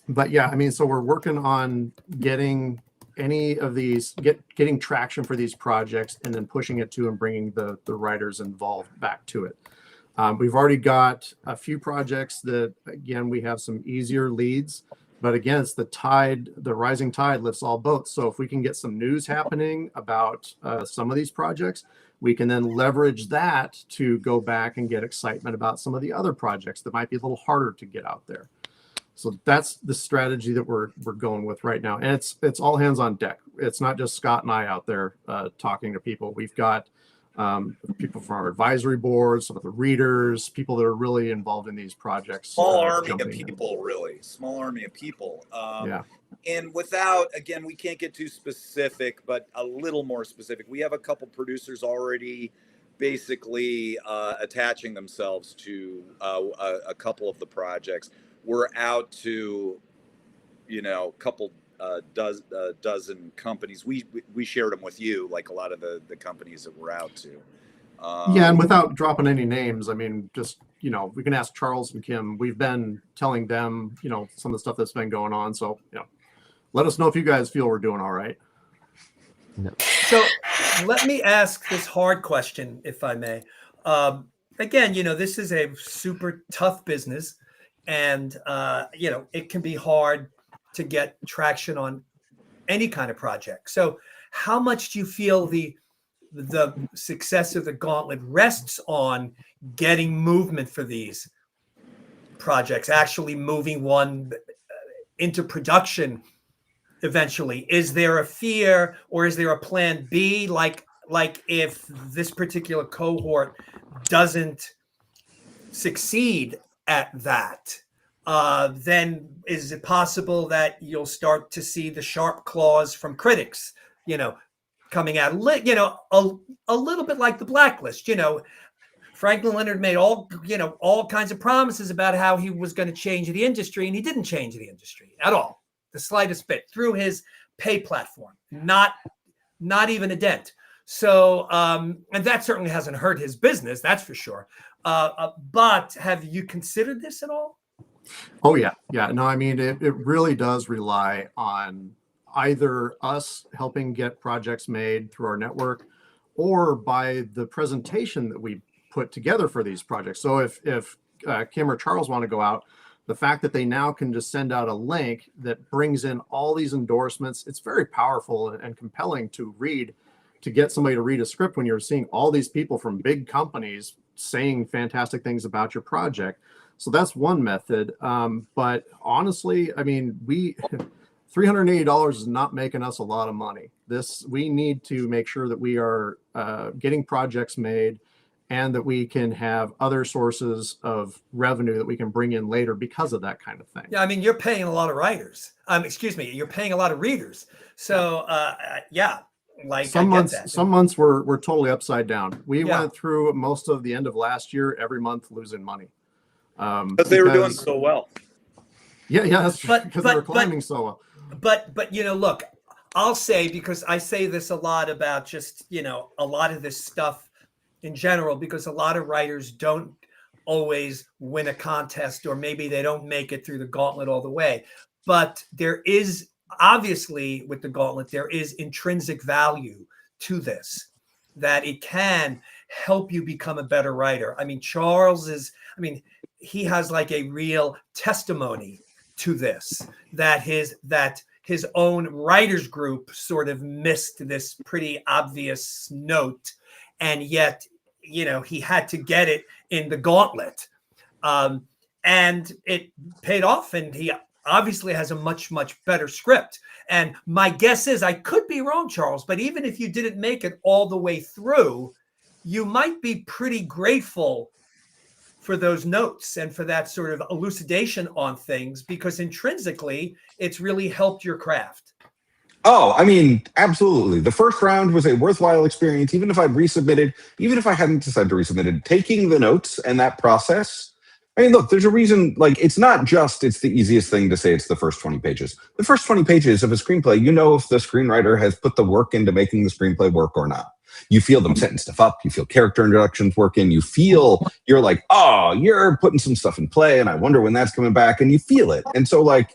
But yeah, I mean, so we're working on getting any of these, getting traction for these projects, and then pushing it to and bringing the writers involved back to it. We've already got a few projects that, again, we have some easier leads, but again, it's the rising tide lifts all boats. So if we can get some news happening about some of these projects, we can then leverage that to go back and get excitement about some of the other projects that might be a little harder to get out there. So that's the strategy that we're going with right now. And it's all hands on deck. It's not just Scott and I out there talking to people. We've got people from our advisory board, some of the readers, people that are really involved in these projects. Small army of people, really. Small army of people. Yeah. And without, again, we can't get too specific, but a little more specific. We have a couple producers already basically attaching themselves to a couple of the projects. We're out to, a couple dozen companies. We shared them with you, like a lot of the companies that we're out to. Yeah, and without dropping any names, I mean, just, we can ask Charles and Kim. We've been telling them, some of the stuff that's been going on. So, let us know if you guys feel we're doing all right. No. So let me ask this hard question, if I may. Again, this is a super tough business, and, it can be hard to get traction on any kind of project. So how much do you feel the success of the Gauntlet rests on getting movement for these projects, actually moving one into production eventually? Is there a fear, or is there a plan B? Like if this particular cohort doesn't succeed at that, then is it possible that you'll start to see the sharp claws from critics, coming out, a little bit like the Blacklist? Franklin Leonard made all kinds of promises about how he was going to change the industry, and he didn't change the industry at all, the slightest bit, through his pay platform, not even a dent. So, and that certainly hasn't hurt his business, that's for sure. But have you considered this at all? Oh, yeah. Yeah. No, I mean, it really does rely on either us helping get projects made through our network, or by the presentation that we put together for these projects. So if Kim or Charles want to go out, the fact that they now can just send out a link that brings in all these endorsements, it's very powerful and compelling to read, to get somebody to read a script when you're seeing all these people from big companies saying fantastic things about your project. So that's one method. But honestly, I mean, $380 is not making us a lot of money. We need to make sure that we are getting projects made, and that we can have other sources of revenue that we can bring in later because of that kind of thing. Yeah, I mean, you're paying a lot of writers. You're paying a lot of readers. So yeah, like some months we're totally upside down. We went through most of the end of last year every month losing money. Because they were doing so well. Yeah, that's because they were climbing so well. But look, I'll say, because I say this a lot about just, a lot of this stuff in general, because a lot of writers don't always win a contest, or maybe they don't make it through the Gauntlet all the way. But there is, obviously, with the Gauntlet, there is intrinsic value to this, that it can help you become a better writer. I mean, he has like a real testimony to this, that his own writers group sort of missed this pretty obvious note, and yet, you know, he had to get it in the Gauntlet, and it paid off, and he obviously has a much better script. And my guess is, I could be wrong, Charles, but even if you didn't make it all the way through, you might be pretty grateful for those notes and for that sort of elucidation on things, because intrinsically it's really helped your craft. Oh, I mean, absolutely. The first round was a worthwhile experience, even if I'd resubmitted, even if I hadn't decided to resubmit it, taking the notes and that process. I mean, look, there's a reason, like, it's not just, it's the easiest thing to say it's the first 20 pages. The first 20 pages of a screenplay, you know if the screenwriter has put the work into making the screenplay work or not. You feel them setting stuff up. You feel character introductions working. You feel, you're like, oh, you're putting some stuff in play, and I wonder when that's coming back, and you feel it. And so, like,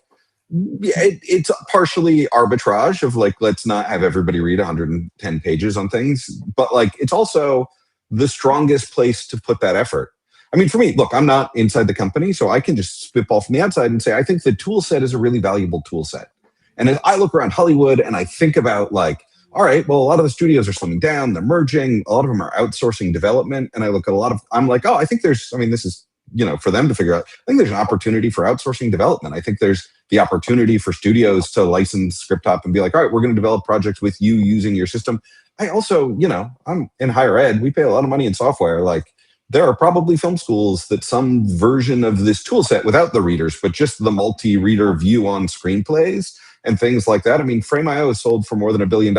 it's partially arbitrage of, like, let's not have everybody read 110 pages on things, but, like, it's also the strongest place to put that effort. I mean, for me, look, I'm not inside the company, so I can just spitball from the outside and say, I think the tool set is a really valuable tool set. And as I look around Hollywood and I think about, like, all right, well, a lot of the studios are slimming down, they're merging, a lot of them are outsourcing development. And I look at a lot of, I'm like, oh, I think there's, I mean, this is, you know, for them to figure out, I think there's an opportunity for outsourcing development. I think there's the opportunity for studios to license ScriptHop and be like, all right, we're going to develop projects with you using your system. I also, you know, I'm in higher ed, we pay a lot of money in software. Like, there are probably film schools that some version of this tool set without the readers, but just the multi-reader view on screenplays and things like that. I mean, Frame.io is sold for more than $1 billion,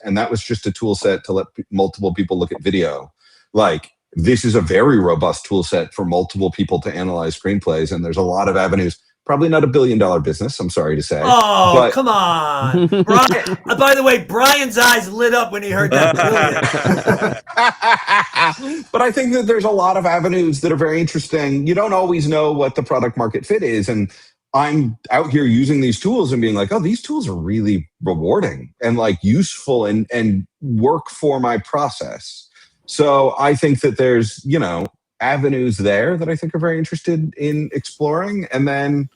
and that was just a tool set to let multiple people look at video. Like, this is a very robust tool set for multiple people to analyze screenplays, and there's a lot of avenues. Probably not $1 billion business, I'm sorry to say. Oh, but come on. Brian, by the way, Brian's eyes lit up when he heard that. Brilliant. But I think that there's a lot of avenues that are very interesting. You don't always know what the product market fit is. And I'm out here using these tools and being like, oh, these tools are really rewarding and, like, useful and work for my process. So I think that there's, you know, avenues there that I think are very interested in exploring. And then,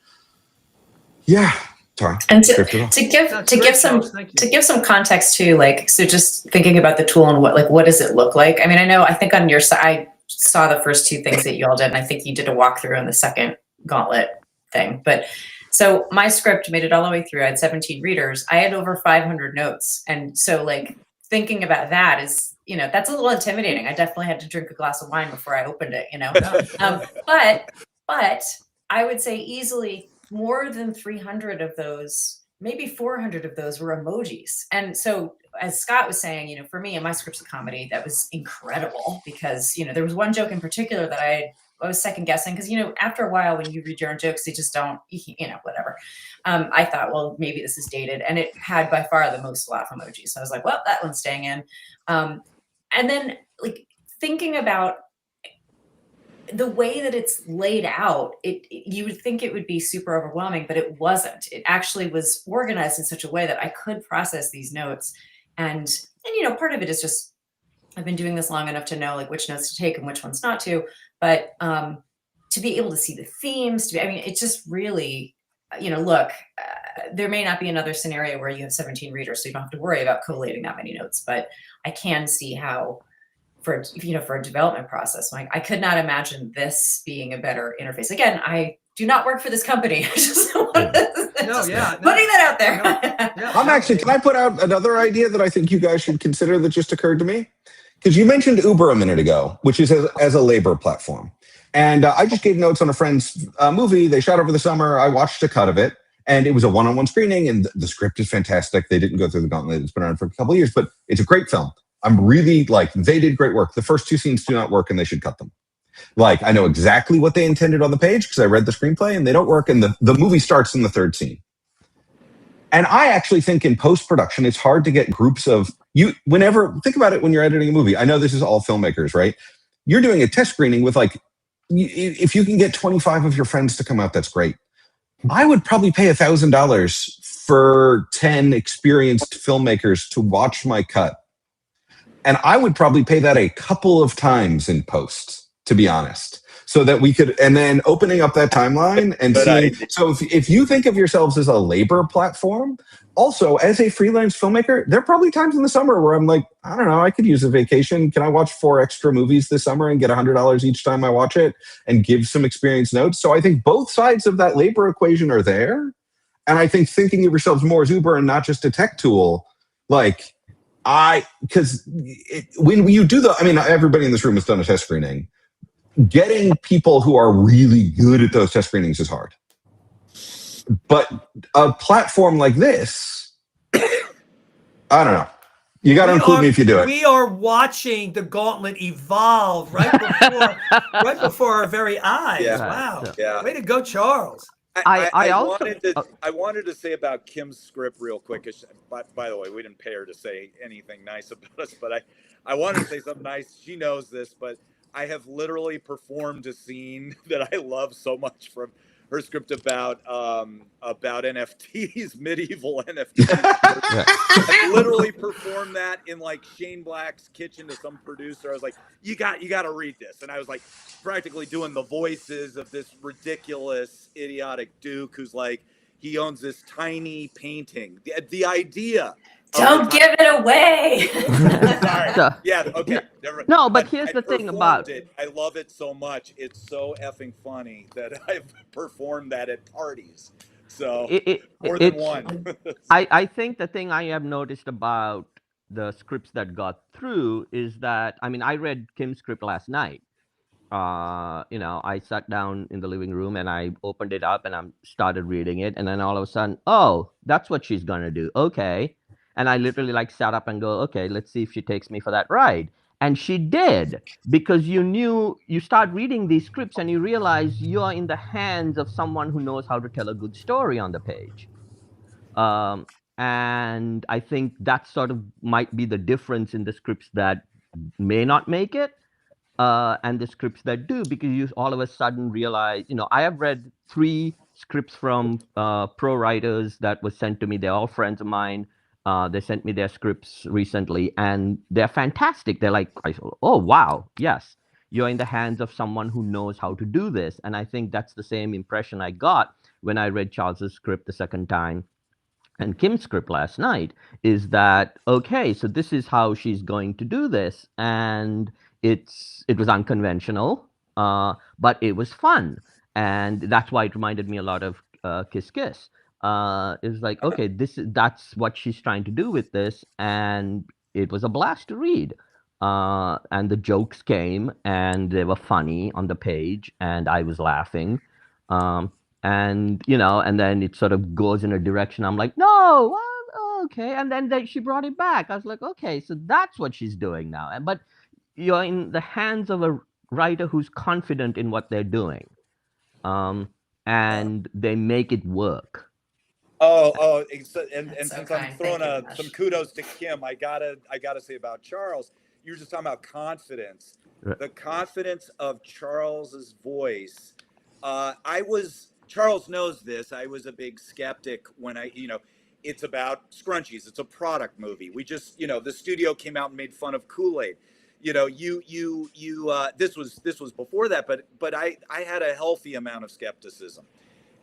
yeah, sorry. And to give some context too, like, so just thinking about the tool and what does it look like? I mean, I think on your side, I saw the first two things that you all did, and I think you did a walkthrough on the second Gauntlet thing. But so my script made it all the way through. I had 17 readers. I had over 500 notes. And so, like, thinking about that is, you know, that's a little intimidating. I definitely had to drink a glass of wine before I opened it, you know. But I would say easily more than 300 of those, maybe 400 of those were emojis. And so, as Scott was saying, you know, for me, and my script's a comedy, that was incredible because, you know, there was one joke in particular that I was second guessing because, you know, after a while when you read your own jokes, they just don't, you know, whatever. I thought, well, maybe this is dated, and it had by far the most laugh emojis. So I was like, well, that one's staying in. And then, like, thinking about the way that it's laid out, you would think it would be super overwhelming, but it wasn't. It actually was organized in such a way that I could process these notes. And you know, part of it is just I've been doing this long enough to know, like, which notes to take and which ones not to. But to be able to see the themes, I mean, it's just really, you know, look, there may not be another scenario where you have 17 readers, so you don't have to worry about collating that many notes. But I can see how, for a development process, like, I could not imagine this being a better interface. Again, I do not work for this company. I just putting that out there. I'm actually, can I put out another idea that I think you guys should consider that just occurred to me? Because you mentioned Uber a minute ago, which is as a labor platform. And I just gave notes on a friend's movie they shot over the summer. I watched a cut of it, and it was a one-on-one screening, and the script is fantastic. They didn't go through the Gauntlet. It's been around for a couple of years, but it's a great film. I'm really, like, they did great work. The first two scenes do not work, and they should cut them. Like, I know exactly what they intended on the page because I read the screenplay, and they don't work, and the movie starts in the third scene. And I actually think in post-production, it's hard to get groups of you. Think about it when you're editing a movie. I know this is all filmmakers, right? You're doing a test screening with, like, if you can get 25 of your friends to come out, that's great. I would probably pay $1,000 for 10 experienced filmmakers to watch my cut. And I would probably pay that a couple of times in post. to be honest, so that we could, and then opening up that timeline and seeing. So if you think of yourselves as a labor platform, also as a freelance filmmaker, there are probably times in the summer where I'm like, I don't know, I could use a vacation. Can I watch 4 extra movies this summer and get $100 each time I watch it and give some experience notes? So I think both sides of that labor equation are there. And I think thinking of yourselves more as Uber and not just a tech tool, like because when you do everybody in this room has done a test screening. Getting people who are really good at those test screenings is hard. But a platform like this, I don't know. You got to include me if you do it. We are watching the Gauntlet evolve right before our very eyes. Yeah. Wow. Yeah. Way to go, Charles. I wanted to say about Kim's script real quick. By the way, we didn't pay her to say anything nice about us, but I wanted to say something nice. She knows this, but I have literally performed a scene that I love so much from her script about NFTs, medieval NFTs. I literally performed that in like Shane Black's kitchen to some producer. I was like, you got to read this. And I was like practically doing the voices of this ridiculous, idiotic Duke who's like, he owns this tiny painting. The idea. Don't give it away. Sorry. Yeah. Okay. No, but here's the thing about it. I love it so much. It's so effing funny that I've performed that at parties. So more than one. I think the thing I have noticed about the scripts that got through is that, I mean, I read Kim's script last night. I sat down in the living room and I opened it up and I started reading it, and then all of a sudden, oh, that's what she's gonna do. Okay. And I literally like sat up and go, okay, let's see if she takes me for that ride. And she did, because you start reading these scripts and you realize you're in the hands of someone who knows how to tell a good story on the page. And I think that sort of might be the difference in the scripts that may not make it and the scripts that do, because you all of a sudden realize, I have read 3 scripts from pro writers that was sent to me. They're all friends of mine. They sent me their scripts recently, and they're fantastic. They're like, oh, wow, yes, you're in the hands of someone who knows how to do this. And I think that's the same impression I got when I read Charles's script the second time and Kim's script last night, is that, okay, so this is how she's going to do this. And it was unconventional, but it was fun. And that's why it reminded me a lot of Kiss Kiss. Is like, okay, that's what she's trying to do with this, and it was a blast to read. And the jokes came, and they were funny on the page, and I was laughing. And then it sort of goes in a direction. I'm like, no, well, okay. And then she brought it back. I was like, okay, so that's what she's doing now. But you're in the hands of a writer who's confident in what they're doing, and they make it work. And so since I'm kind. throwing Thank you, some kudos to Kim, I gotta say about Charles. You were just talking about confidence. Right. The confidence of Charles's voice. Charles knows this. I was a big skeptic when it's about scrunchies. It's a product movie. We just, the studio came out and made fun of Kool-Aid. This was before that, but I had a healthy amount of skepticism.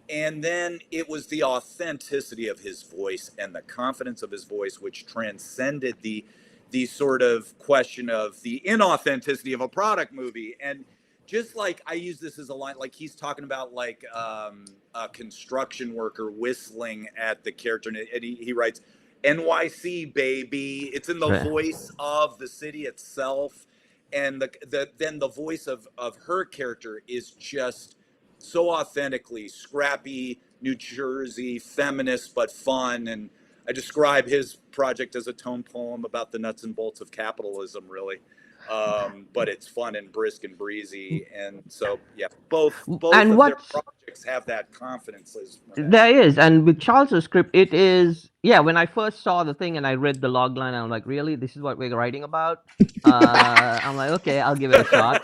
And then it was the authenticity of his voice and the confidence of his voice, which transcended the sort of question of the inauthenticity of a product movie. And just like, I use this as a line, like he's talking about like a construction worker whistling at the character, and he writes, NYC, baby. It's in the voice of the city itself. And then the voice of her character is just so authentically scrappy, New Jersey, feminist, but fun. And I describe his project as a tone poem about the nuts and bolts of capitalism, really. But it's fun and brisk and breezy. And so, yeah, both of their projects have that confidence. There is. And with Charles's script, it is, when I first saw the thing and I read the log line, I'm like, really? This is what we're writing about? I'm like, okay, I'll give it a shot.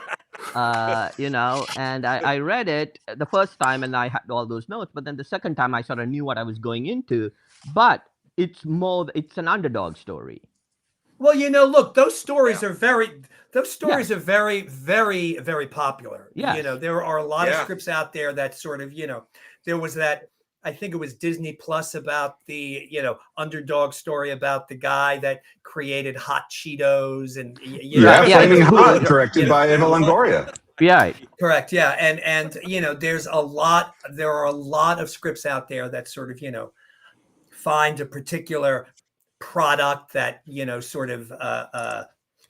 And I read it the first time and I had all those notes, but then the second time I sort of knew what I was going into. But it's an underdog story. Well, look, those stories are Those stories are very, very, very popular. Yes. You know, there are a lot of Yeah. scripts out there that sort of, you know, there was that, I think it was Disney Plus about the, you know, underdog story about the guy that created Hot Cheetos and Yeah, Yeah, Flaming it's Hot, good. directed by Eva Longoria. Yeah, Correct. Yeah. And, you know, there are a lot of scripts out there that sort of, you know, find a particular product that, you know, sort of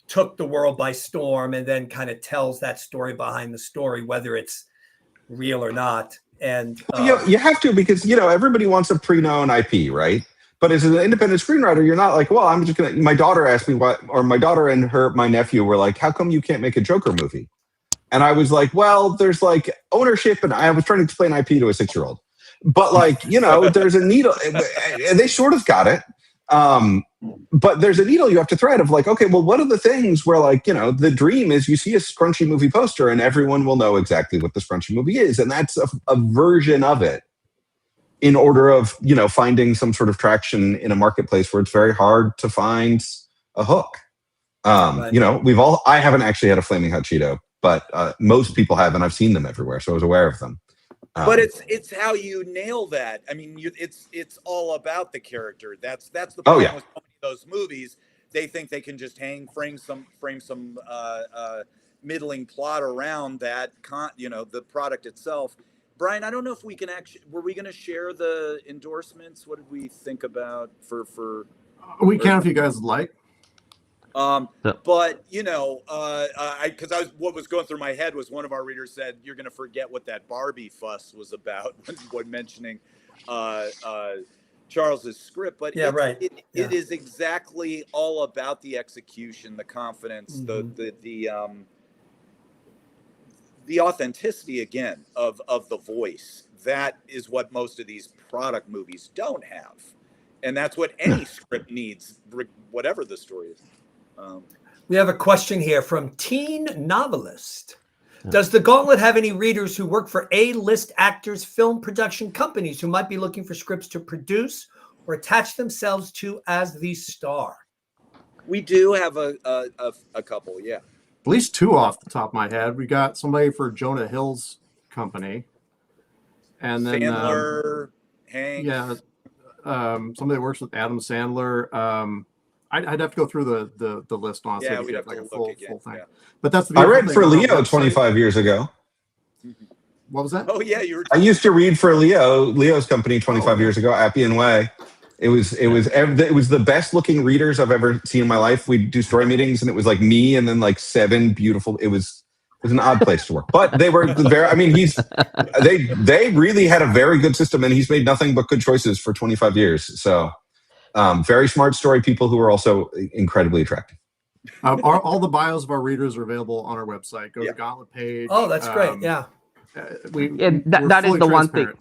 took the world by storm and then kind of tells that story behind the story, whether it's real or not. And You have to, because, you know, everybody wants a pre-known IP, right? But as an independent screenwriter, you're not like, well, I'm just gonna. My daughter asked me my daughter and my nephew were like, how come you can't make a Joker movie? And I was like, well, there's like ownership, and I was trying to explain IP to a 6-year-old, but like, you know, there's a needle, and they sort of got it. But there's a needle you have to thread of like, okay, well, what are the things where, like, you know, the dream is you see a Scrunchy movie poster and everyone will know exactly what the Scrunchy movie is. And that's a version of it in order of, you know, finding some sort of traction in a marketplace where it's very hard to find a hook. Right. You know, I haven't actually had a Flaming Hot Cheeto, but most people have, and I've seen them everywhere. So I was aware of them. But it's how you nail that. I mean, it's all about the character. That's the problem with so many of those movies. They think they can just frame some middling plot around that, you know, the product itself. Brian, I don't know if we can actually. Were we going to share the endorsements? What did we think about for? We can if you guys would like. But you know, what was going through my head was one of our readers said, you're going to forget what that Barbie fuss was about when mentioning Charles's script. But yeah, right. It is exactly all about the execution, the confidence, the authenticity again of the voice. That is what most of these product movies don't have, and that's what any script needs, whatever the story is. We have a question here from Teen Novelist. Does the Gauntlet have any readers who work for A-list actors, film production companies who might be looking for scripts to produce or attach themselves to as the star? We do have a couple, yeah. At least 2 off the top of my head. We got somebody for Jonah Hill's company, and then Sandler, Hanks. Yeah, somebody that works with Adam Sandler. I'd have to go through the list honestly. Yeah, to we'd get have like to a look full again. thing. Yeah. But that's the I read beautiful for thing about Leo website. 25 years ago. What was that? Oh yeah, you were. I used to read for Leo's company 25 years ago, Appian Way. It was the best looking readers I've ever seen in my life. We'd do story meetings, and it was like me and then like 7 beautiful. It was an odd place to work, but they were very. I mean, they really had a very good system, and he's made nothing but good choices for 25 years. So, very smart story people who are also incredibly attractive. All the bios of our readers are available on our website. Go to the Gauntlet page. Oh, that's great. Yeah. That is the one thing.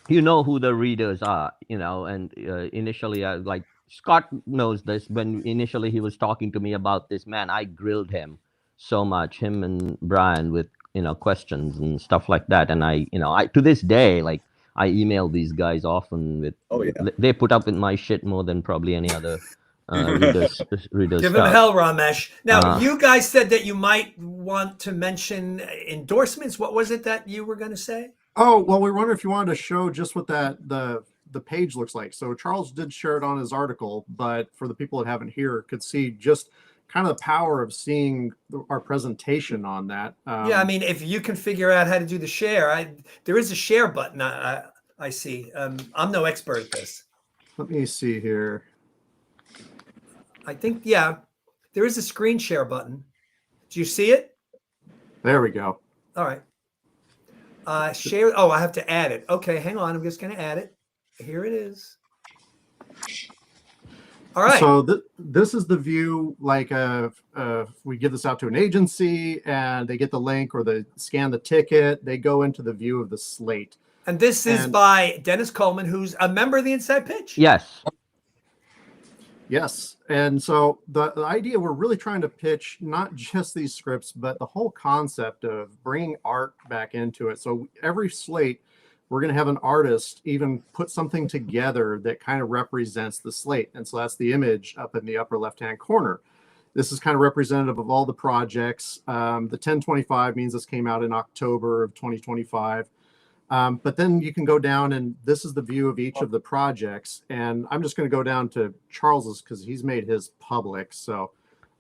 You know who the readers are, you know, and initially, like Scott knows this. When initially he was talking to me about this, man, I grilled him so much, him and Brian, with, you know, questions and stuff like that. And I to this day, like, I email these guys often with, they put up with my shit more than probably any other readers. Give him hell, Ramesh. Now, you guys said that you might want to mention endorsements. What was it that you were going to say? Oh, well, we wonder if you wanted to show just what the page looks like. So Charles did share it on his article, but for the people that haven't here, could see just kind of the power of seeing our presentation on that. Yeah, I mean, if you can figure out how to do the share, there is a share button. I see. I'm no expert at this. Let me see here. I think, yeah, there is a screen share button. Do you see it? There we go. All right. Share. Oh, I have to add it. Okay, hang on. I'm just going to add it. Here it is. All right. So this is the view, like we give this out to an agency and they get the link or they scan the ticket. They go into the view of the slate. And this is by Dennis Coleman, who's a member of the Inside Pitch. Yes. Yes. And so the idea we're really trying to pitch, not just these scripts, but the whole concept of bringing art back into it. So every slate, we're going to have an artist even put something together that kind of represents the slate. And so that's the image up in the upper left-hand corner. This is kind of representative of all the projects. The 1025 means this came out in October of 2025. But then you can go down, and this is the view of each of the projects. And I'm just going to go down to Charles's because he's made his public. So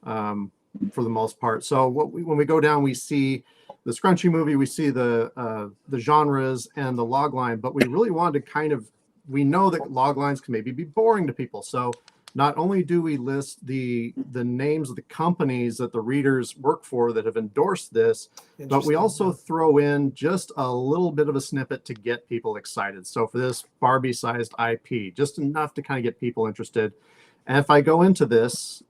for the most part. So when we go down, we see the Scrunchy movie, we see the genres and the log line, but we really wanted to we know that log lines can maybe be boring to people. So not only do we list the names of the companies that the readers work for that have endorsed this, but we also throw in just a little bit of a snippet to get people excited. So for this Barbie-sized IP, just enough to kind of get people interested. And if I go into this,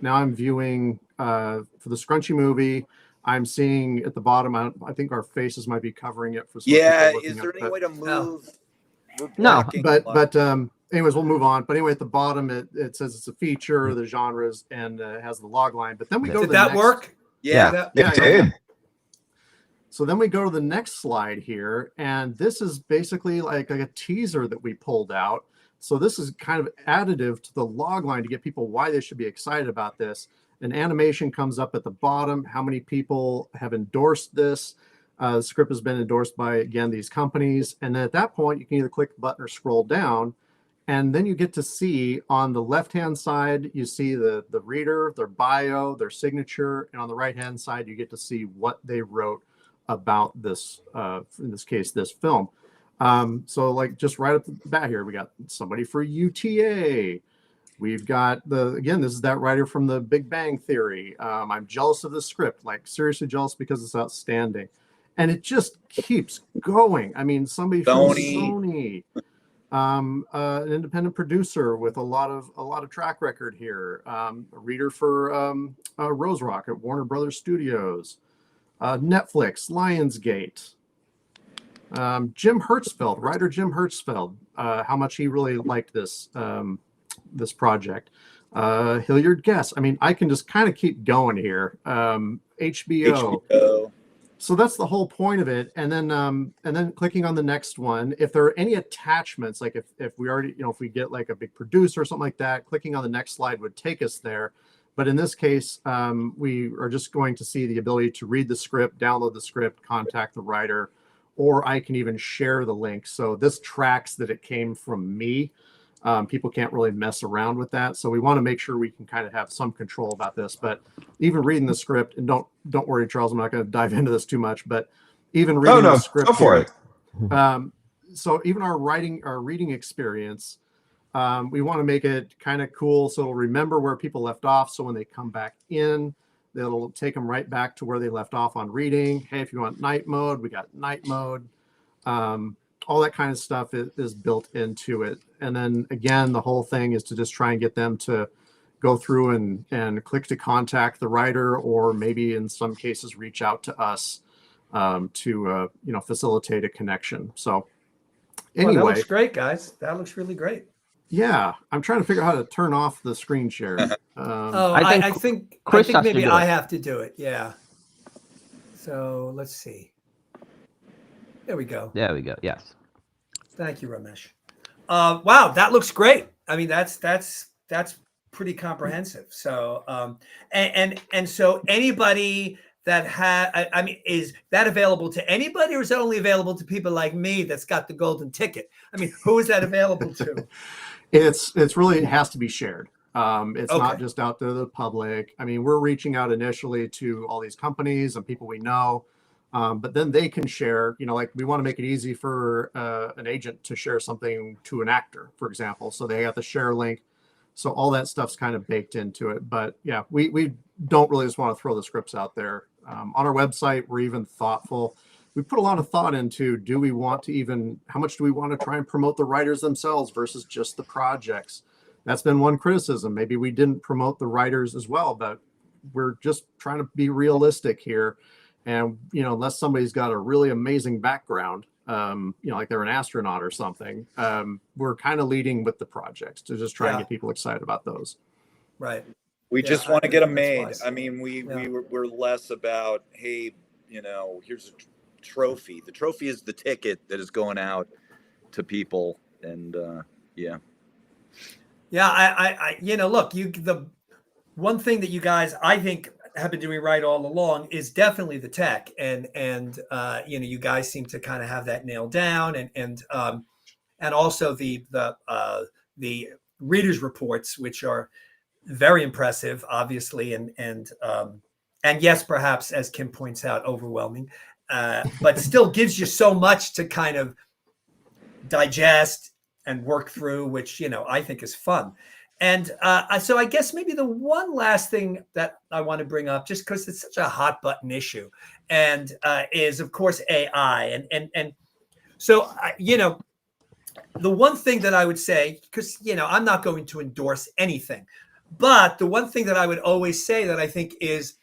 now I'm viewing for the Scrunchy movie, I'm seeing at the bottom, I think our faces might be covering it for some people is there at, any way to move? No, but anyways, we'll move on. But anyway, at the bottom, it says it's a feature, the genres, and it has the log line. But then we go to the next. Work? Yeah. It did. So then we go to the next slide here, and this is basically like a teaser that we pulled out. So this is kind of additive to the log line to get people why they should be excited about this. An animation comes up at the bottom. How many people have endorsed this? The script has been endorsed by, again, these companies. And then at that point, you can either click the button or scroll down. And then you get to see on the left-hand side, you see the reader, their bio, their signature. And on the right-hand side, you get to see what they wrote about this, in this case, this film. So like just right up the bat here, we got somebody for UTA. We've got again, this is that writer from the Big Bang Theory. I'm jealous of the script, like seriously jealous because it's outstanding. And it just keeps going. I mean, somebody from Sony, an independent producer with a lot of track record here. A reader for Rose Rock at Warner Brothers Studios, Netflix, Lionsgate. Jim Hertzfeld, writer Jim Hertzfeld, how much he really liked this this project. Hilliard Guess. I mean, I can just kind of keep going here. HBO. So that's the whole point of it. And then clicking on the next one, if there are any attachments, like if we already, if we get like a big producer or something like that, clicking on the next slide would take us there. But in this case, we are just going to see the ability to read the script, download the script, contact the writer, or I can even share the link. So this tracks that it came from me. People can't really mess around with that. So we want to make sure we can kind of have some control about this. But even reading the script, and don't worry, Charles, I'm not going to dive into this too much, but even reading the script. Go for it. So even our reading experience, we want to make it kind of cool so it'll remember where people left off. So when they come back in, it'll take them right back to where they left off on reading. Hey, if you want night mode, we got night mode. All that kind of stuff is built into it. And then again, the whole thing is to just try and get them to go through and click to contact the writer, or maybe in some cases reach out to us to facilitate a connection. So anyway, that looks great, guys. That looks really great. Yeah, I'm trying to figure out how to turn off the screen share. I think maybe I have to do it. Yeah. So let's see. There we go. There we go. Yes. Thank you, Ramesh. Wow, that looks great. I mean, that's pretty comprehensive. So, and so anybody that is that available to anybody, or is that only available to people like me that's got the golden ticket? I mean, who is that available to? It's really, it has to be shared. It's not just out to the public. I mean, we're reaching out initially to all these companies and people we know. But then they can share, like we want to make it easy for an agent to share something to an actor, for example. So they got the share link. So all that stuff's kind of baked into it. But yeah, we don't really just want to throw the scripts out there. On our website, we're even thoughtful. We put a lot of thought into, how much do we want to try and promote the writers themselves versus just the projects? That's been one criticism. Maybe we didn't promote the writers as well, but we're just trying to be realistic here. And, unless somebody's got a really amazing background, like they're an astronaut or something, we're kind of leading with the projects to just try and get people excited about those. Right. We just want to get them made. I mean, we're less about, hey, here's a trophy. The trophy is the ticket that is going out to people. And yeah. Yeah. Look, one thing that you guys, I think, have been doing right all along is definitely the tech, and you guys seem to kind of have that nailed down, and also the readers reports, which are very impressive, obviously, and yes, perhaps, as Kim points out, overwhelming, but still gives you so much to kind of digest and work through, which I think is fun. And so I guess maybe the one last thing that I want to bring up, just because it's such a hot button issue, and is of course AI, and so the one thing that I would say, because I'm not going to endorse anything, but the one thing that I would always say that I think is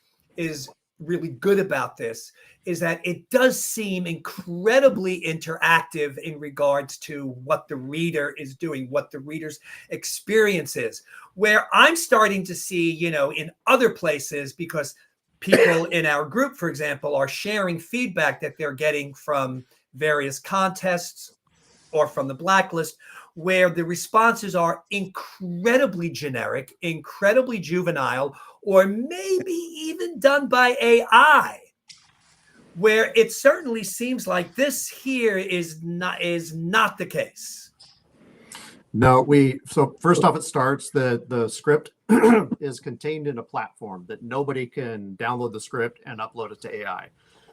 really good about this is that it does seem incredibly interactive in regards to what the reader is doing, what the reader's experience is. Where I'm starting to see, in other places, because people in our group, for example, are sharing feedback that they're getting from various contests or from the blacklist, where the responses are incredibly generic, incredibly juvenile, or maybe even done by AI, where it certainly seems like this here is not the case. No, so first off, it starts the script is contained in a platform that nobody can download the script and upload it to AI.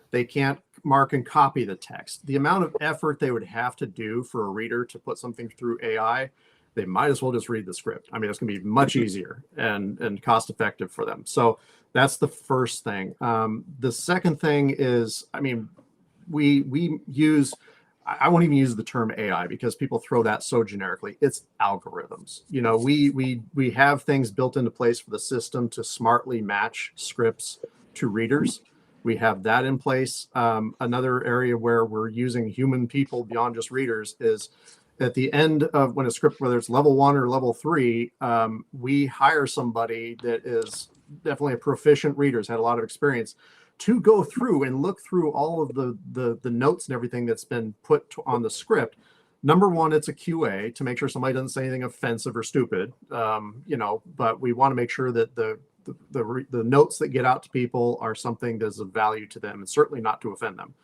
They can't mark and copy the text. The amount of effort they would have to do for a reader to put something through AI, they might as well just read the script. I mean, it's going to be much easier and cost effective for them. So that's the first thing. The second thing is, I mean, we use, I won't even use the term AI because people throw that so generically. It's algorithms. We have things built into place for the system to smartly match scripts to readers. We have that in place. Another area where we're using human people beyond just readers is at the end of when a script, whether it's level 1 or level 3, we hire somebody that is definitely a proficient reader, has had a lot of experience, to go through and look through all of the notes and everything that's been put on the script. Number one, it's a QA to make sure somebody doesn't say anything offensive or stupid, but we want to make sure that the notes that get out to people are something that's of value to them and certainly not to offend them.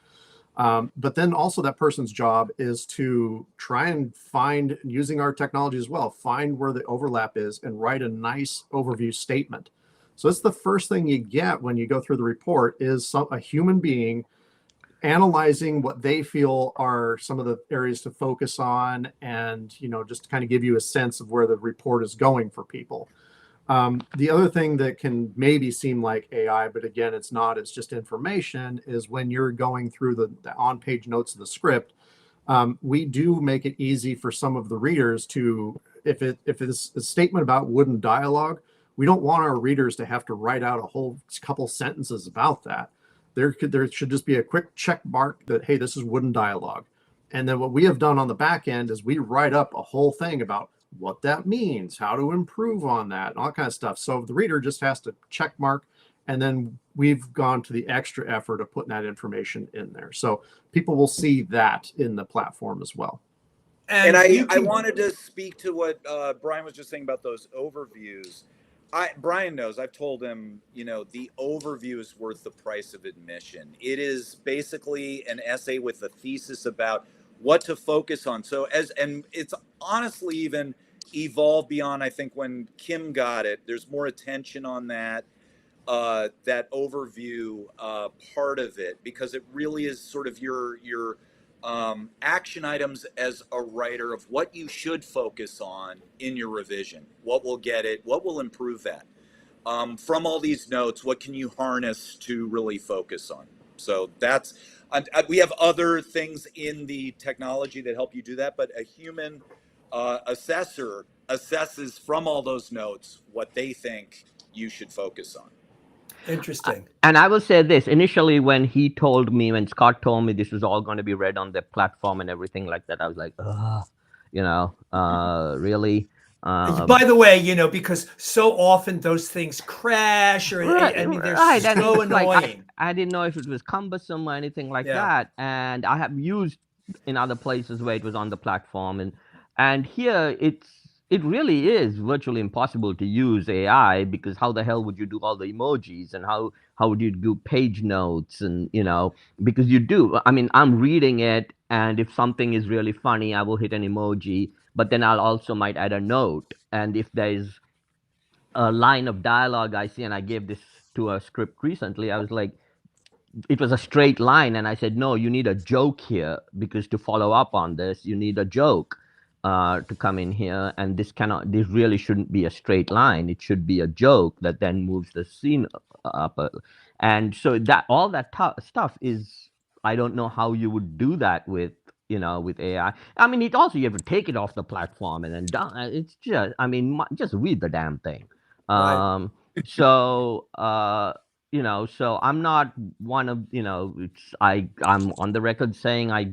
But then also that person's job is to try and find, using our technology as well, find where the overlap is and write a nice overview statement. So that's the first thing you get when you go through the report is a human being analyzing what they feel are some of the areas to focus on and, just to kind of give you a sense of where the report is going for people. The other thing that can maybe seem like AI, but again, it's not, it's just information, is when you're going through the on-page notes of the script, we do make it easy for some of the readers to, if it's a statement about wooden dialogue, we don't want our readers to have to write out a whole couple sentences about that. There should just be a quick check mark that, hey, this is wooden dialogue. And then what we have done on the back end is we write up a whole thing about what that means, how to improve on that, and all that kind of stuff. So the reader just has to check mark, and then we've gone to the extra effort of putting that information in there. So people will see that in the platform as well. And I wanted to speak to what Brian was just saying about those overviews. Brian knows, I've told him, the overview is worth the price of admission. It is basically an essay with a thesis about what to focus on. So and it's honestly even evolved beyond, I think, when Kim got it. There's more attention on that overview part of it, because it really is sort of your action items as a writer of what you should focus on in your revision. What will get it? What will improve that? From all these notes, what can you harness to really focus on? So that's, we have other things in the technology that help you do that, but a human assessor assesses from all those notes what they think you should focus on. Interesting. And I will say this, initially when Scott told me this was all going to be read on the platform and everything like that, I was like, really? By the way, because so often those things crash, or they're so annoying. I didn't know if it was cumbersome or anything like that. And I have used in other places where it was on the platform, and here it really is virtually impossible to use AI, because how the hell would you do all the emojis, and how would you do page notes, and because you do. I mean, I'm reading it, and if something is really funny, I will hit an emoji, but then I'll also might add a note, and if there's a line of dialogue I see, and I gave this to a script recently, I was like, it was a straight line, and I said, no, you need a joke here, because to follow up on this, you need a joke to come in here, and this really shouldn't be a straight line. It should be a joke that then moves the scene up. And so that all that stuff is, I don't know how you would do that with with AI. I mean, it also, you have to take it off the platform, and then it's just, I mean, just read the damn thing. Right. So so I'm not one of, I'm on the record saying I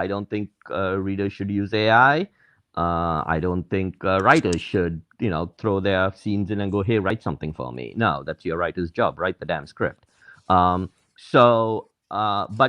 don't think readers should use AI. I don't think writers should, throw their scenes in and go, hey, write something for me. No, that's your writer's job. Write the damn script. But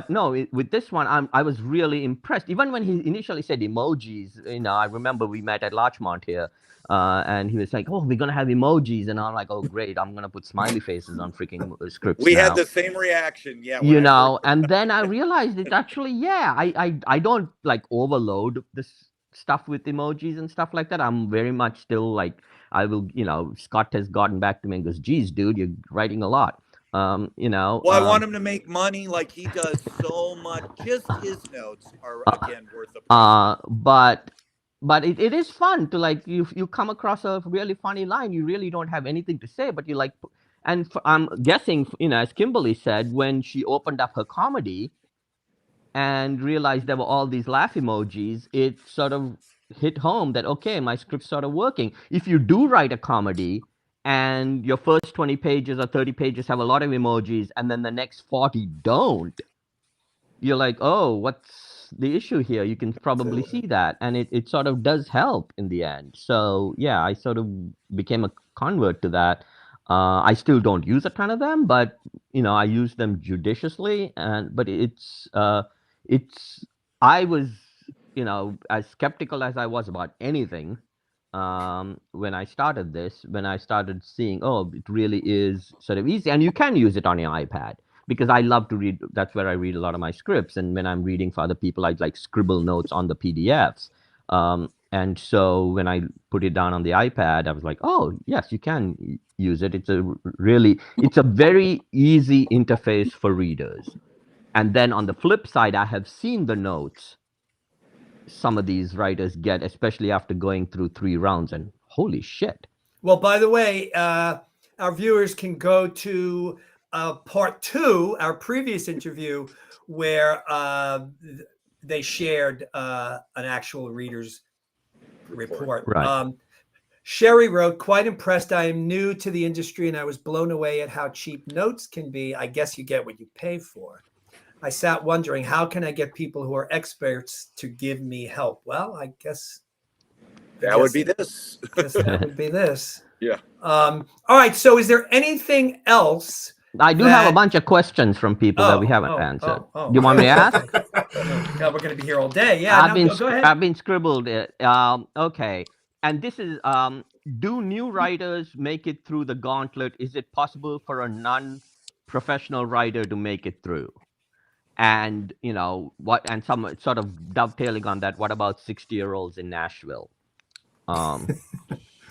no, with this one, I was really impressed. Even when he initially said emojis, I remember we met at Larchmont here, and he was like, "Oh, we're gonna have emojis," and I'm like, "Oh, great! I'm gonna put smiley faces on freaking scripts." We now. had the same reaction, yeah. When And then I realized it's actually, I don't like overload this stuff with emojis and stuff like that. I'm very much still like, I will, Scott has gotten back to me and goes, "Geez, dude, you're writing a lot." Well, I want him to make money like he does so much. Just his notes are, again, worth the price. But it is fun to, like, you come across a really funny line, you really don't have anything to say, but you like, and I'm guessing, as Kimberly said, when she opened up her comedy and realized there were all these laugh emojis, it sort of hit home that, okay, my script's sort of working. If you do write a comedy and your first 20 pages or 30 pages have a lot of emojis, and then the next 40 don't, you're like, oh, what's the issue here? You can probably see that. And it sort of does help in the end. So yeah, I sort of became a convert to that. I still don't use a ton of them, but I use them judiciously. But I was, as skeptical as I was about anything, when I started this, when I started seeing, oh, it really is sort of easy, and you can use it on your iPad, because I love to read. That's where I read a lot of my scripts, and when I'm reading for other people, I like scribble notes on the PDFs. And so when I put it down on the iPad, I was like, oh yes, you can use it. It's a very easy interface for readers. And then on the flip side, I have seen the notes some of these writers get, especially after going through 3 rounds, and holy shit. Well, by the way, our viewers can go to part 2, our previous interview, where they shared an actual reader's report. Right. Sherry wrote, quite impressed. I am new to the industry and I was blown away at how cheap notes can be. I guess you get what you pay for. I sat wondering, how can I get people who are experts to give me help? Well, I guess that would be this. That would be this. Yeah. All right. So is there anything else? I do have a bunch of questions from people that we haven't answered. Do you want me to ask? God, we're going to be here all day. Yeah. Go ahead. I've been scribbled it. Okay. And this is, do new writers make it through the gauntlet? Is it possible for a non-professional writer to make it through? And, and some sort of dovetailing on that, what about 60-year-olds in Nashville?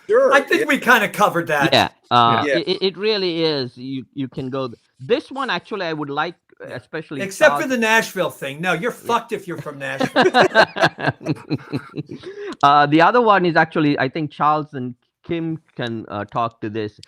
Sure. I think we kind of covered that. Yeah. It really is. You can go. This one, actually, I would like, especially. Except for the Nashville thing. No, you're fucked if you're from Nashville. The other one is actually, I think Charles and Kim can talk to this,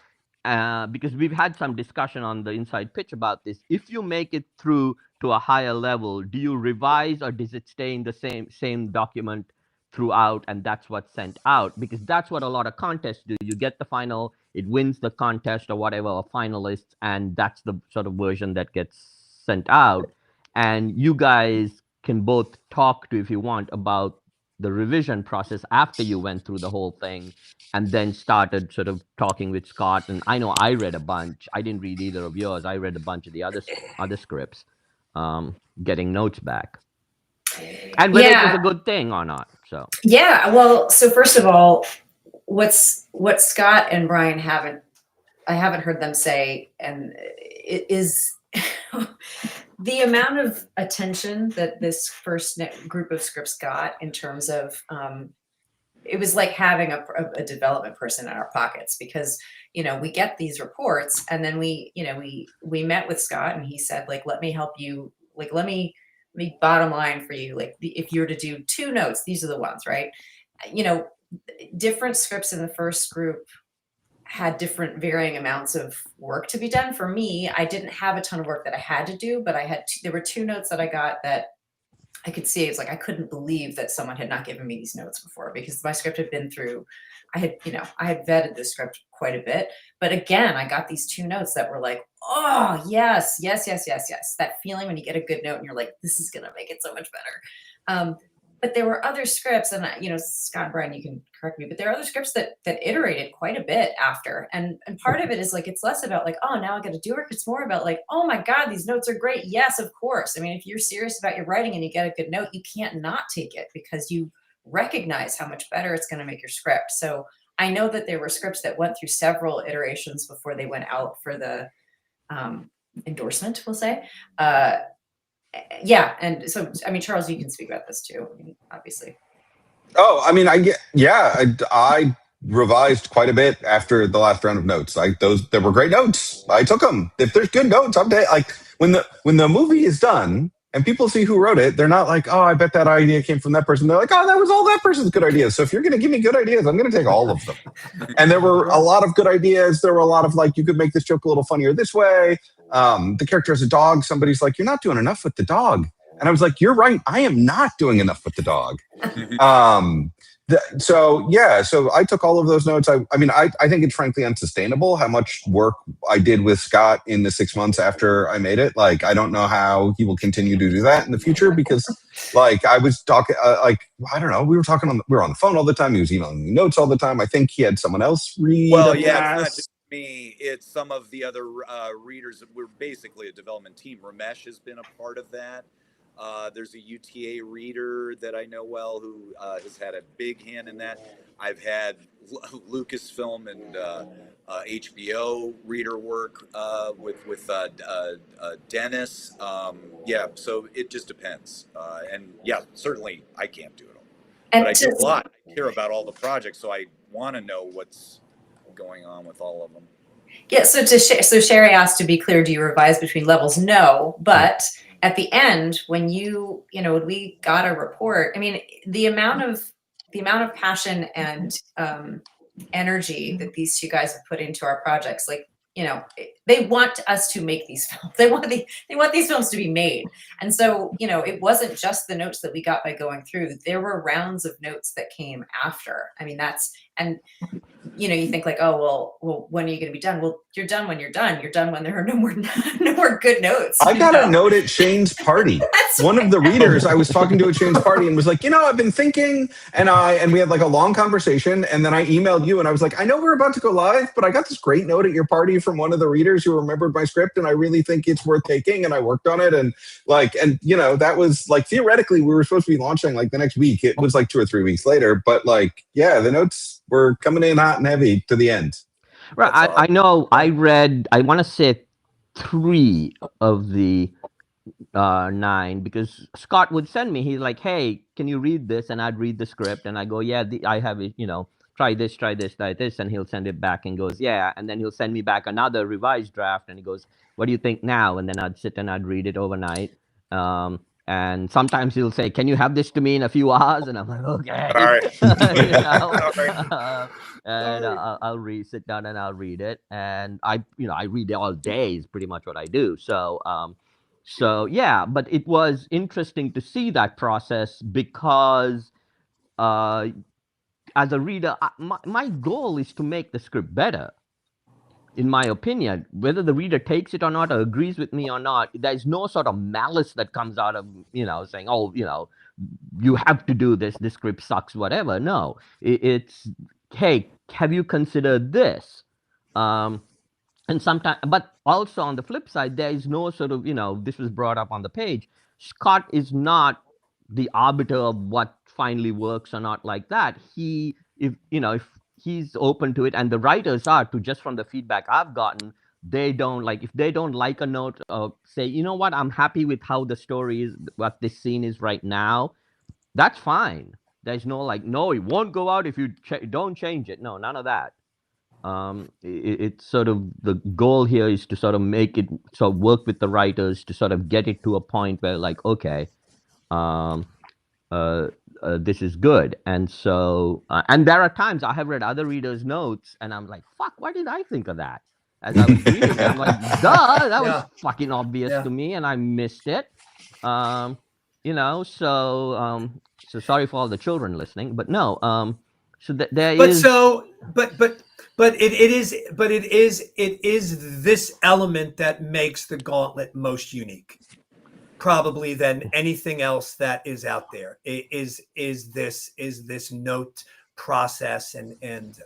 because we've had some discussion on the Inside Pitch about this. If you make it through to a higher level, do you revise, or does it stay in the same document throughout, and that's what's sent out? Because that's what a lot of contests do. You get the final, it wins the contest or whatever, or finalists, and that's the sort of version that gets sent out. And you guys can both talk to, if you want, about the revision process after you went through the whole thing, and then started sort of talking with Scott. And I know I read a bunch. I didn't read either of yours. I read a bunch of the other scripts, getting notes back. And whether it was a good thing or not. So yeah, well, so first of all, what Scott and Brian I haven't heard them say, and it is the amount of attention that this first group of scripts got in terms of it was like having a development person in our pockets, because we get these reports, and then we met with Scott, and he said, like, let me help you, like, let me bottom line for you, like, if you were to do 2 notes, these are the ones, right? Different scripts in the first group had different varying amounts of work to be done. For me, I didn't have a ton of work that I had to do, but there were 2 notes that I got that I could see. It's like, I couldn't believe that someone had not given me these notes before, because my script had been through, I had vetted the script quite a bit. But again, I got these 2 notes that were like, oh, yes, yes, yes, yes, yes. That feeling when you get a good note and you're like, this is going to make it so much better. But there were other scripts, and Scott and Brian, you can correct me, but there are other scripts that iterated quite a bit after. And part of it is like, it's less about like, oh, now I got to do work. It's more about like, oh my God, these notes are great. Yes, of course. I mean, if you're serious about your writing and you get a good note, you can't not take it, because you recognize how much better it's going to make your script. So I know that there were scripts that went through several iterations before they went out for the endorsement, we'll say. Yeah, and so I mean, Charles, you can speak about this too, obviously. Oh, I mean, I revised quite a bit after the last round of notes. There were great notes. I took them. If there's good notes, like when the movie is done and people see who wrote it, they're not like, oh, I bet that idea came from that person. They're like, oh, that was all that person's good ideas. So if you're going to give me good ideas, I'm going to take all of them. And there were a lot of good ideas. There were a lot of like, you could make this joke a little funnier this way. The character has a dog. Somebody's like, you're not doing enough with the dog. And I was like, you're right. I am not doing enough with the dog. So I took all of those notes. I mean, I think it's frankly unsustainable how much work I did with Scott in the 6 months after I made it. Like, I don't know how he will continue to do that in the future, because like I was talking, I don't know, we were on the phone all the time. He was emailing me notes all the time. I think he had someone else read. Well, yeah, it's not just me. It's some of the other readers. We're basically a development team. Ramesh has been a part of that. There's a UTA reader that I know well who has had a big hand in that. I've had Lucasfilm and HBO reader work with Dennis. So it just depends. And yeah, certainly I can't do it all. But I do a lot. I care about all the projects, so I want to know what's going on with all of them. Yeah, so Sherry asked, to be clear, do you revise between levels? No, but at the end, when when we got a report, I mean, the amount of passion and energy that these 2 guys have put into our projects, like, they want us to make these films. They want these films to be made. And so, it wasn't just the notes that we got by going through. There were rounds of notes that came after. I mean, you think like, oh, well, when are you going to be done? Well, you're done when you're done. You're done when there are no more good notes. I got a note at Shane's party. One of the readers I was talking to at Shane's party and was like, I've been thinking, and we had like a long conversation, and then I emailed you and I was like, I know we're about to go live, but I got this great note at your party from one of the readers who remembered my script, and I really think it's worth taking, and I worked on it, and that was like, theoretically we were supposed to be launching like the next week. It was like 2 or 3 weeks later, but like, yeah, the notes were coming in hot and heavy to the end. Right. I know I read, I want to say 3 of the 9, because Scott would send me, he's like, hey, can you read this? And I'd read the script and I go, yeah, I have it, try this. And he'll send it back and goes, yeah. And then he'll send me back another revised draft and he goes, what do you think now? And then I'd sit and I'd read it overnight. And sometimes he'll say, can you have this to me in a few hours? And I'm like, okay. All right. I'll sit down and I'll read it. And I read it all day is pretty much what I do. So yeah, but it was interesting to see that process, because as a reader, my goal is to make the script better. In my opinion, whether the reader takes it or not, or agrees with me or not, there's no sort of malice that comes out of, saying, oh, you have to do this, this script sucks, whatever. No, it's, hey, have you considered this? And sometimes, but also on the flip side, there is no sort of, this was brought up on the page. Scott is not the arbiter of what finally works or not like that. If he's open to it, and the writers are too, just from the feedback I've gotten, they don't like, if they don't like a note or say, you know what, I'm happy with how the story is, what this scene is right now, that's fine. There's no like, no, it won't go out if you don't change it. No, none of that. It's sort of, the goal here is to sort of make it sort of work with the writers to sort of get it to a point where like, okay, this is good. And so, and there are times I have read other readers' notes and I'm like, fuck, why did I think of that? As I was reading it, I'm like, duh, that was fucking obvious to me and I missed it. You know, so sorry for all the children listening, but no, so there but is. So, but it is this element that makes the Gauntlet most unique, probably, than anything else that is out there. Is this note process and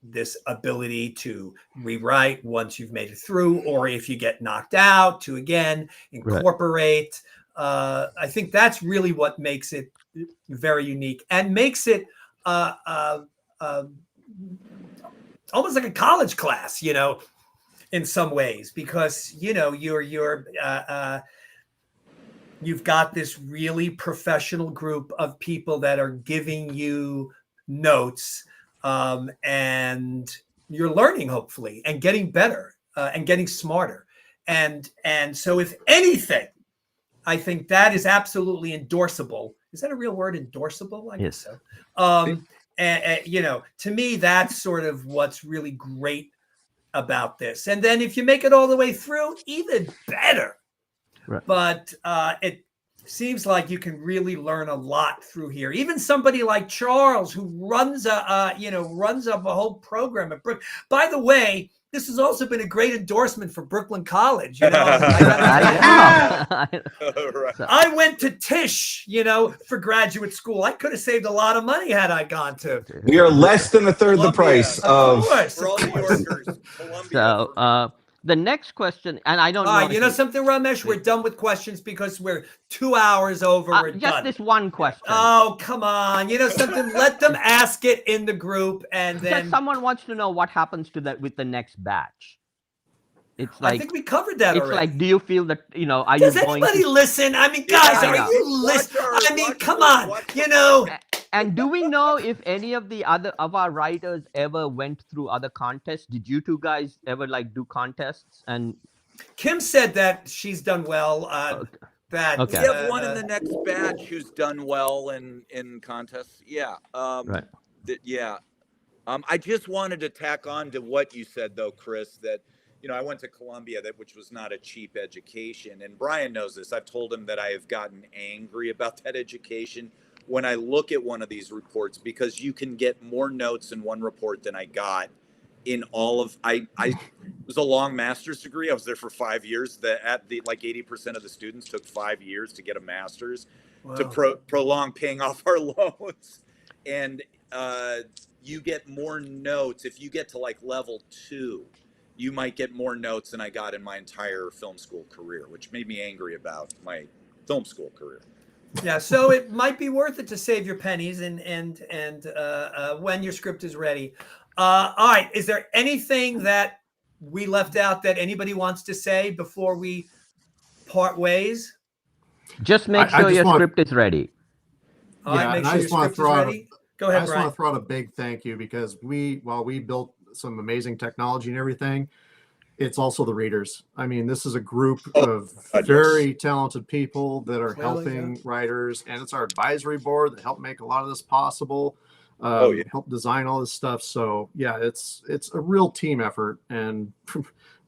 this ability to rewrite once you've made it through, or if you get knocked out, to again incorporate. Right. I think that's really what makes it very unique and makes it almost like a college class, you know, in some ways, because you know you've got this really professional group of people that are giving you notes, and you're learning, hopefully, and getting better, and getting smarter. And so if anything, I think that is absolutely endorsable. Is that a real word, endorsable? I guess so. And you know, to me, that's sort of what's really great about this. And then if you make it all the way through, even better. Right. But it seems like you can really learn a lot through here. Even somebody like Charles, who runs a whole program at Brook. By the way, this has also been a great endorsement for Brooklyn College. You know, I went to Tisch, you know, for graduate school. I could have saved a lot of money had I gone to. We are less than a third the price of. For all New Yorkers, Columbia. So, the next question, and I don't know. You know something, Ramesh? We're done with questions because we're 2 hours over. We're just done. This one question. Oh, come on. You know something? Let them ask it in the group, and then just someone wants to know what happens to that with the next batch. It's like, I think we covered that already. Like, do you feel that, you know, are Does you going anybody listen? I mean, guys, are you listening? I mean, come on, you know. And do we know if any of the other of our writers ever went through other contests? Did you two guys ever like do contests? And Kim said that she's done well. That we have one in the next batch who's done well in contests. Yeah. Right. I just wanted to tack on to what you said, though, Chris, that, you know, I went to Columbia, which was not a cheap education. And Brian knows this. I've told him that I have gotten angry about that education when I look at one of these reports, because you can get more notes in one report than I got in all of, it was a long master's degree. I was there for 5 years. Like 80% of the students took 5 years to get a master's. Wow. To prolong paying off our loans. And you get more notes. If you get to like level 2, you might get more notes than I got in my entire film school career, which made me angry about my film school career. Yeah, so it might be worth it to save your pennies and when your script is ready. All right, is there anything that we left out that anybody wants to say before we part ways? Just make sure your script is ready. All right, make sure your script is ready. Go ahead, I just Brian. want to throw out a big thank you, because while we built some amazing technology and everything, it's also the readers. I mean, this is a group of very talented people that are helping writers, and it's our advisory board that helped make a lot of this possible, help design all this stuff. So yeah, it's a real team effort, and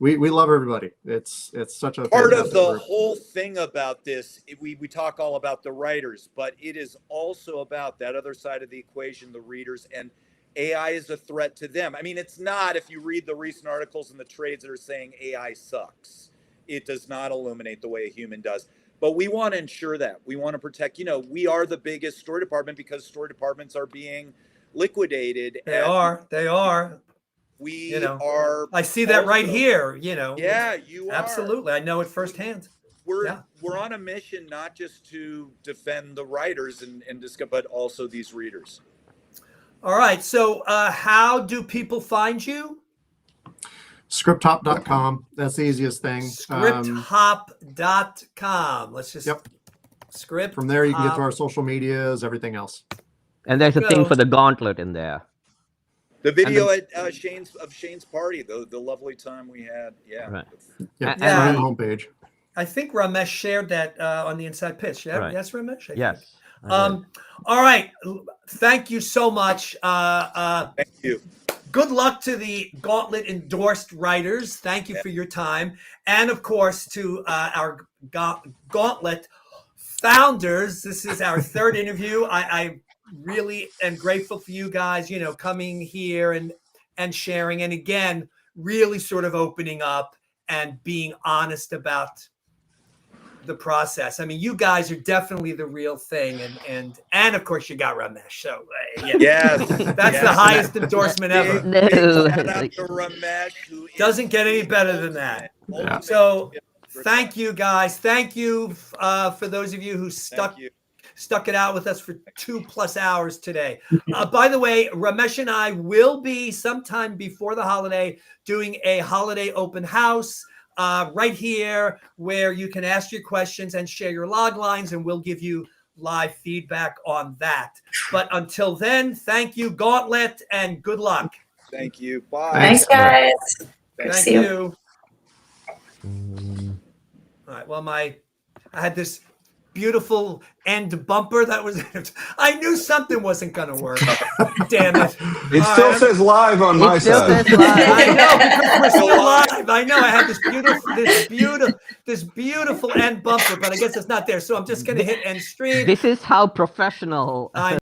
we love everybody. It's such a part of the group. whole thing about this. We talk all about the writers, but it is also about that other side of the equation, the readers, and AI is a threat to them. I mean, it's not, if you read the recent articles in the trades that are saying AI sucks, it does not illuminate the way a human does. But we want to ensure that. We want to protect, you know, we are the biggest story department because story departments are being liquidated. They are. We are. I see that right here, you know. Yeah, you are. Absolutely. I know it firsthand. we're on a mission not just to defend the writers and discuss, but also these readers. All right. So how do people find you? Scripthop.com. That's the easiest thing. Scripthop.com. Let's just script. From there, you can get to our social medias, everything else. And there's a thing for the Gauntlet in there. The video at Shane's party, the lovely time we had. Yeah. Right. Yeah, And- on the homepage. I think Ramesh shared that on the Inside Pitch. Yeah? Right. Yes, Ramesh? I think. Yes. All right. Thank you so much. Thank you. Good luck to the Gauntlet endorsed writers. Thank you for your time. And of course, to our Gauntlet founders. This is our third interview. I really am grateful for you guys, coming here and sharing. And again, really sort of opening up and being honest about the process. I mean, you guys are definitely the real thing, and of course you got Ramesh. So Yes, that's the highest endorsement ever. No. Shout out to Ramesh, who Doesn't get any better than that. Yeah. So thank you guys. Thank you for those of you who stuck it out with us for 2+ hours today. By the way, Ramesh and I will be sometime before the holiday doing a holiday open house right here where you can ask your questions and share your log lines, and we'll give you live feedback on that. But until then, thank you, Gauntlet, and good luck. Thank you. Bye. Thanks, guys. Thank See you. you. All right. Well, I had this beautiful end bumper that was. I knew something wasn't going to work. Damn it! It still says live on my side. I know, because we're still live. I know. I had this beautiful end bumper, but I guess it's not there. So I'm just going to hit end stream. This is how professional.